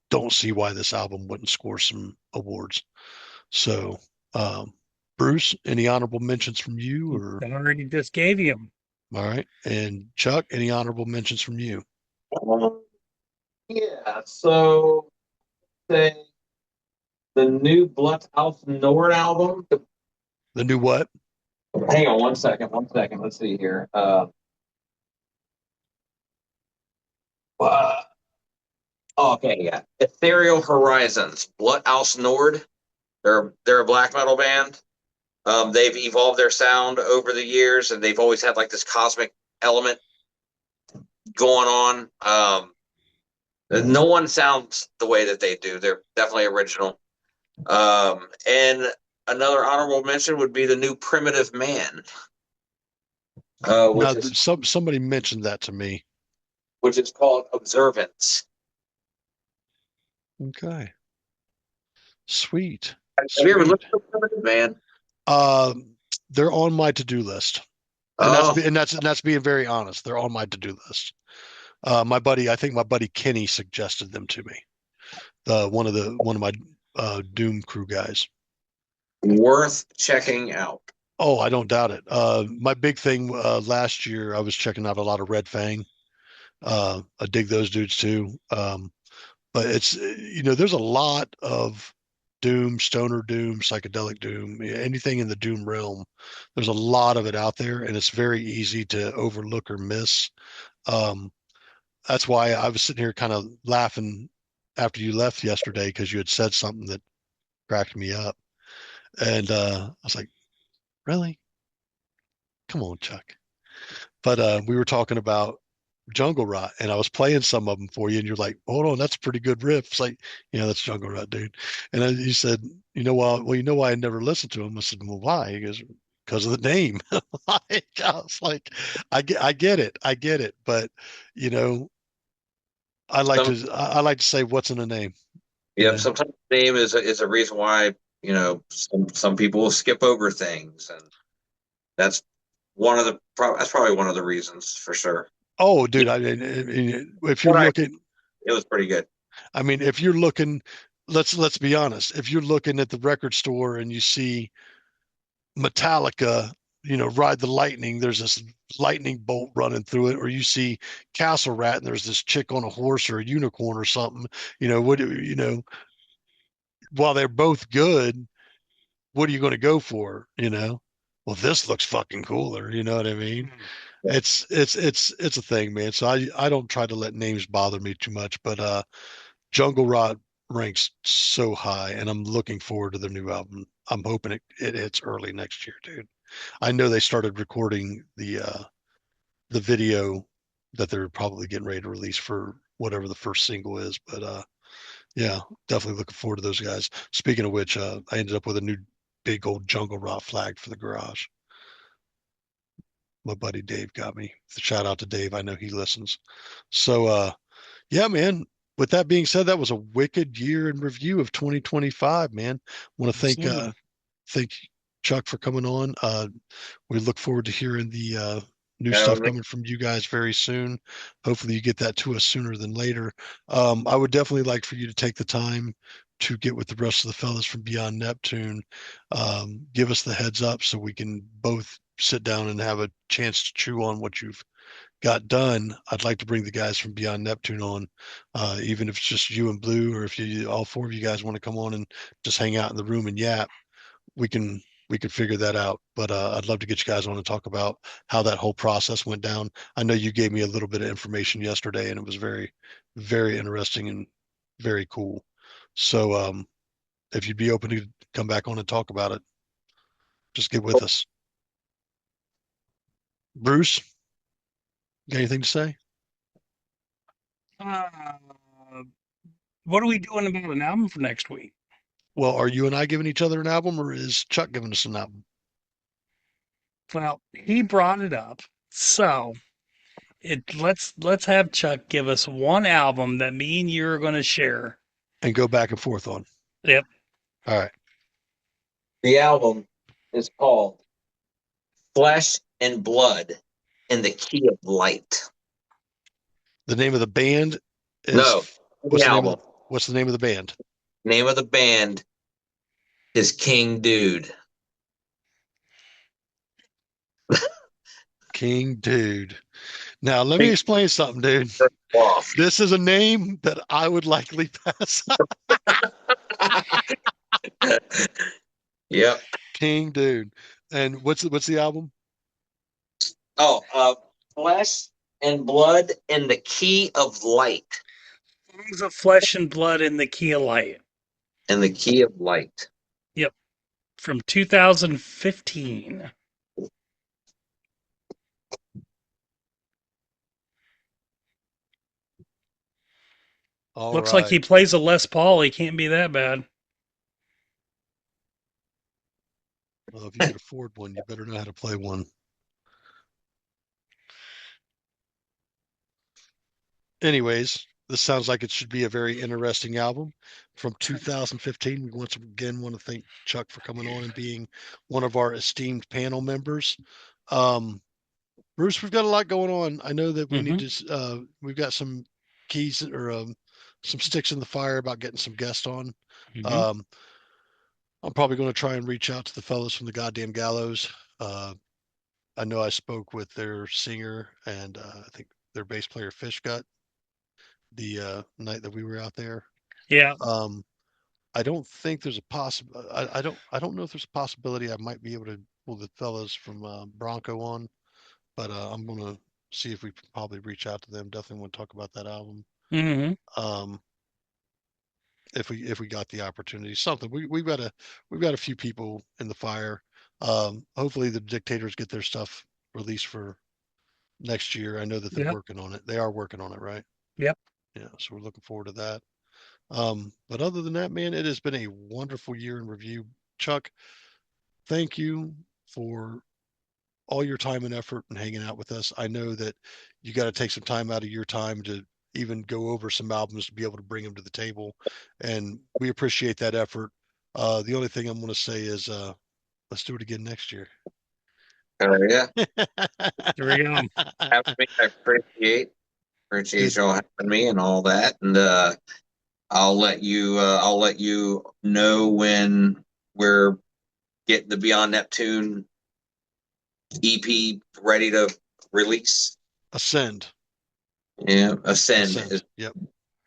don't see why this album wouldn't score some awards. So, Bruce, any honorable mentions from you, or I already just gave you them. all right? And Chuck, any honorable mentions from you? Yeah, so say the new Blood Alpha Nord album. The new what? Hang on 1 second. Let's see here. Okay, yeah. Ethereal Horizons, Blood Alpha Nord. They're a black metal band. They've evolved their sound over the years, and they've always had like this cosmic element going on. No one sounds the way that they do. They're definitely original. And another honorable mention would be the new Primitive Man, Now, somebody mentioned that to me. which is called Observance. Okay, sweet. Have you ever Sweet. looked at them, man? They're on my to-do list. And Oh, that's being very honest. They're on my to-do list. I think my buddy Kenny suggested them to me. One of my Doom crew guys. worth checking out. Oh, I don't doubt it. My big thing last year, I was checking out a lot of Red Fang. I dig those dudes too. But it's there's a lot of Doom, stoner Doom, psychedelic Doom, anything in the Doom realm. There's a lot of it out there, and it's very easy to overlook or miss. Um, that's why I was sitting here kind of laughing after you left yesterday because you had said something that cracked me up, and I was like, really? Come on, Chuck. But we were talking about Jungle Rot, and I was playing some of them for you, and you're like, "Hold on, that's a pretty good riff." It's like, "Yeah, that's Jungle Rot, dude." And you said, well, you know why I never listened to him?" I said, "Well, why?" He goes, "Because of the name." Like, I was like, I get it, but you know, Some, I like to say, "What's in a name?" You yep. know. Sometimes the name is a reason why some people will skip over things, and that's that's probably one of the reasons for sure. Oh, Yeah, dude, I mean, if you're what I looking, it was pretty good. I mean, if you're looking, let's be honest. If you're looking at the record store and you see Metallica, Ride the Lightning, there's this lightning bolt running through it, or you see Castle Rat and there's this chick on a horse or a unicorn or something, while they're both good, what are you going to go for? Well, this looks fucking cooler. You know what I mean? It's a thing, man. So I don't try to let names bother me too much, but Jungle Rot ranks so high, and I'm looking forward to their new album. I'm hoping it hits early next year, dude. I know they started recording the video that they're probably getting ready to release for whatever the first single is, but yeah, definitely looking forward to those guys. Speaking of which, I ended up with a new big old Jungle Rot flag for the garage. My buddy Dave got me. Shout out to Dave. I know he listens. So yeah, man. With that being said, that was a wicked year in review of 2025, man. Want to Absolutely. thank Chuck for coming on. We look forward to hearing the new stuff Um, coming from you guys very soon. Hopefully, you get that to us sooner than later. I would definitely like for you to take the time to get with the rest of the fellas from Beyond Neptune. Give us the heads up so we can both sit down and have a chance to chew on what you've got done. I'd like to bring the guys from Beyond Neptune on, even if it's just you and Blue, or if all four of you guys want to come on and just hang out in the room and yap, we can figure that out. But I'd love to get you guys on and talk about how that whole process went down. I know you gave me a little bit of information yesterday, and it was very, very interesting and very cool. So if you'd be open to come back on and talk about it, just get with us. Bruce, got anything to say? Uh, what are we doing about an album for next week? Well, are you and I giving each other an album, or is Chuck giving us an album? Well, he brought it up, so let's have Chuck give us one album that me and you are going to share. And go back and forth on. Yep. All right. the album is called Flesh and Blood in the Key of Light. The name of the band is No, what's the the name album. of what's the name of the band? Name of the band is King Dude. King Dude. Now let me explain something, dude. Off. This is a name that I would likely pass. Yep. King Dude. And what's the album? Oh, Flesh and Blood in the Key of Light. Songs of Flesh and Blood in the Key of Light. In the Key of Light. Yep. From 2015. All Looks like right. he plays a Les Paul. He can't be that bad. Well, if you could afford one, you better know how to play one. Anyways, This sounds like it should be a very interesting album from 2015. We once again want to thank Chuck for coming on and being one of our esteemed panel members. Bruce, we've got a lot going on. I know that we need to, we've got some keys or some sticks in the fire about getting some guests on. I'm probably going to try and reach out to the fellows from the Goddamn Gallows. I know I spoke with their singer and I think their bass player Fishgut the night that we were out there. Yeah. I don't think there's a possible. I don't know if there's a possibility I might be able to pull the fellows from Bronco on, but I'm gonna see if we can probably reach out to them. Definitely want to talk about that album. If we got the opportunity, something we've got a few people in the fire. Hopefully the Dictators get their stuff released for next year. I know that they're working on it. They are working on it, right? Yep. Yeah, so we're looking forward to that. But other than that, man, it has been a wonderful year in review. Chuck, thank you for all your time and effort and hanging out with us. I know that you got to take some time out of your time to even go over some albums to be able to bring them to the table. And we appreciate that effort. The only thing I'm going to say is let's do it again next year. Yeah. There we go. I appreciate y'all having me and all that. And I'll let you know when we're getting the Beyond Neptune EP ready to release. Ascend. Yeah, Ascend. Is yep.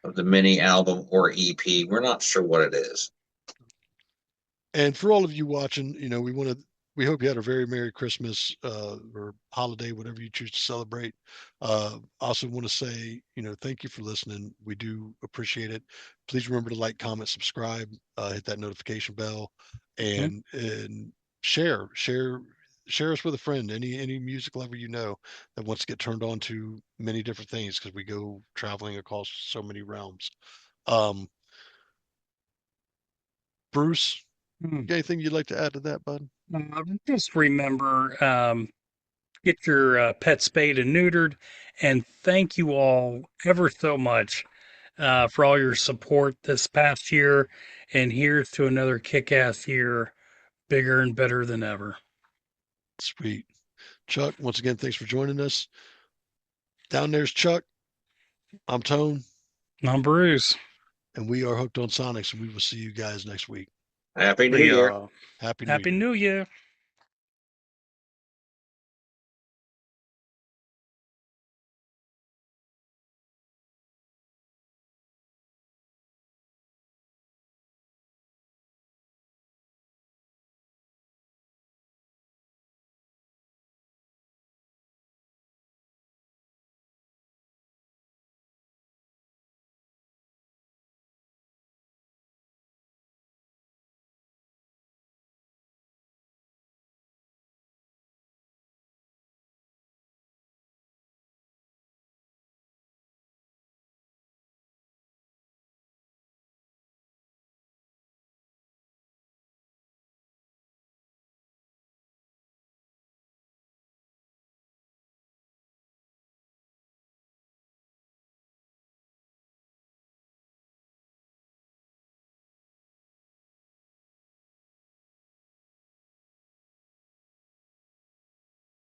The mini album or EP. We're not sure what it is. And for all of you watching, we hope you had a very Merry Christmas or holiday, whatever you choose to celebrate. Also want to say, thank you for listening. We do appreciate it. Please remember to like, comment, subscribe, hit that notification bell, and share us with a friend. Any music lover that wants to get turned on to many different things, because we go traveling across so many realms. Bruce, anything you'd like to add to that, bud? Just remember, get your pet spayed and neutered, and thank you all ever so much for all your support this past year. And here's to another kick-ass year, bigger and better than ever. Sweet. Chuck, once again, thanks for joining us. Down there's Chuck. I'm Tone. I'm Bruce. And we are Hooked on Sonix, and we will see you guys next week. Happy New Year. Happy New Year.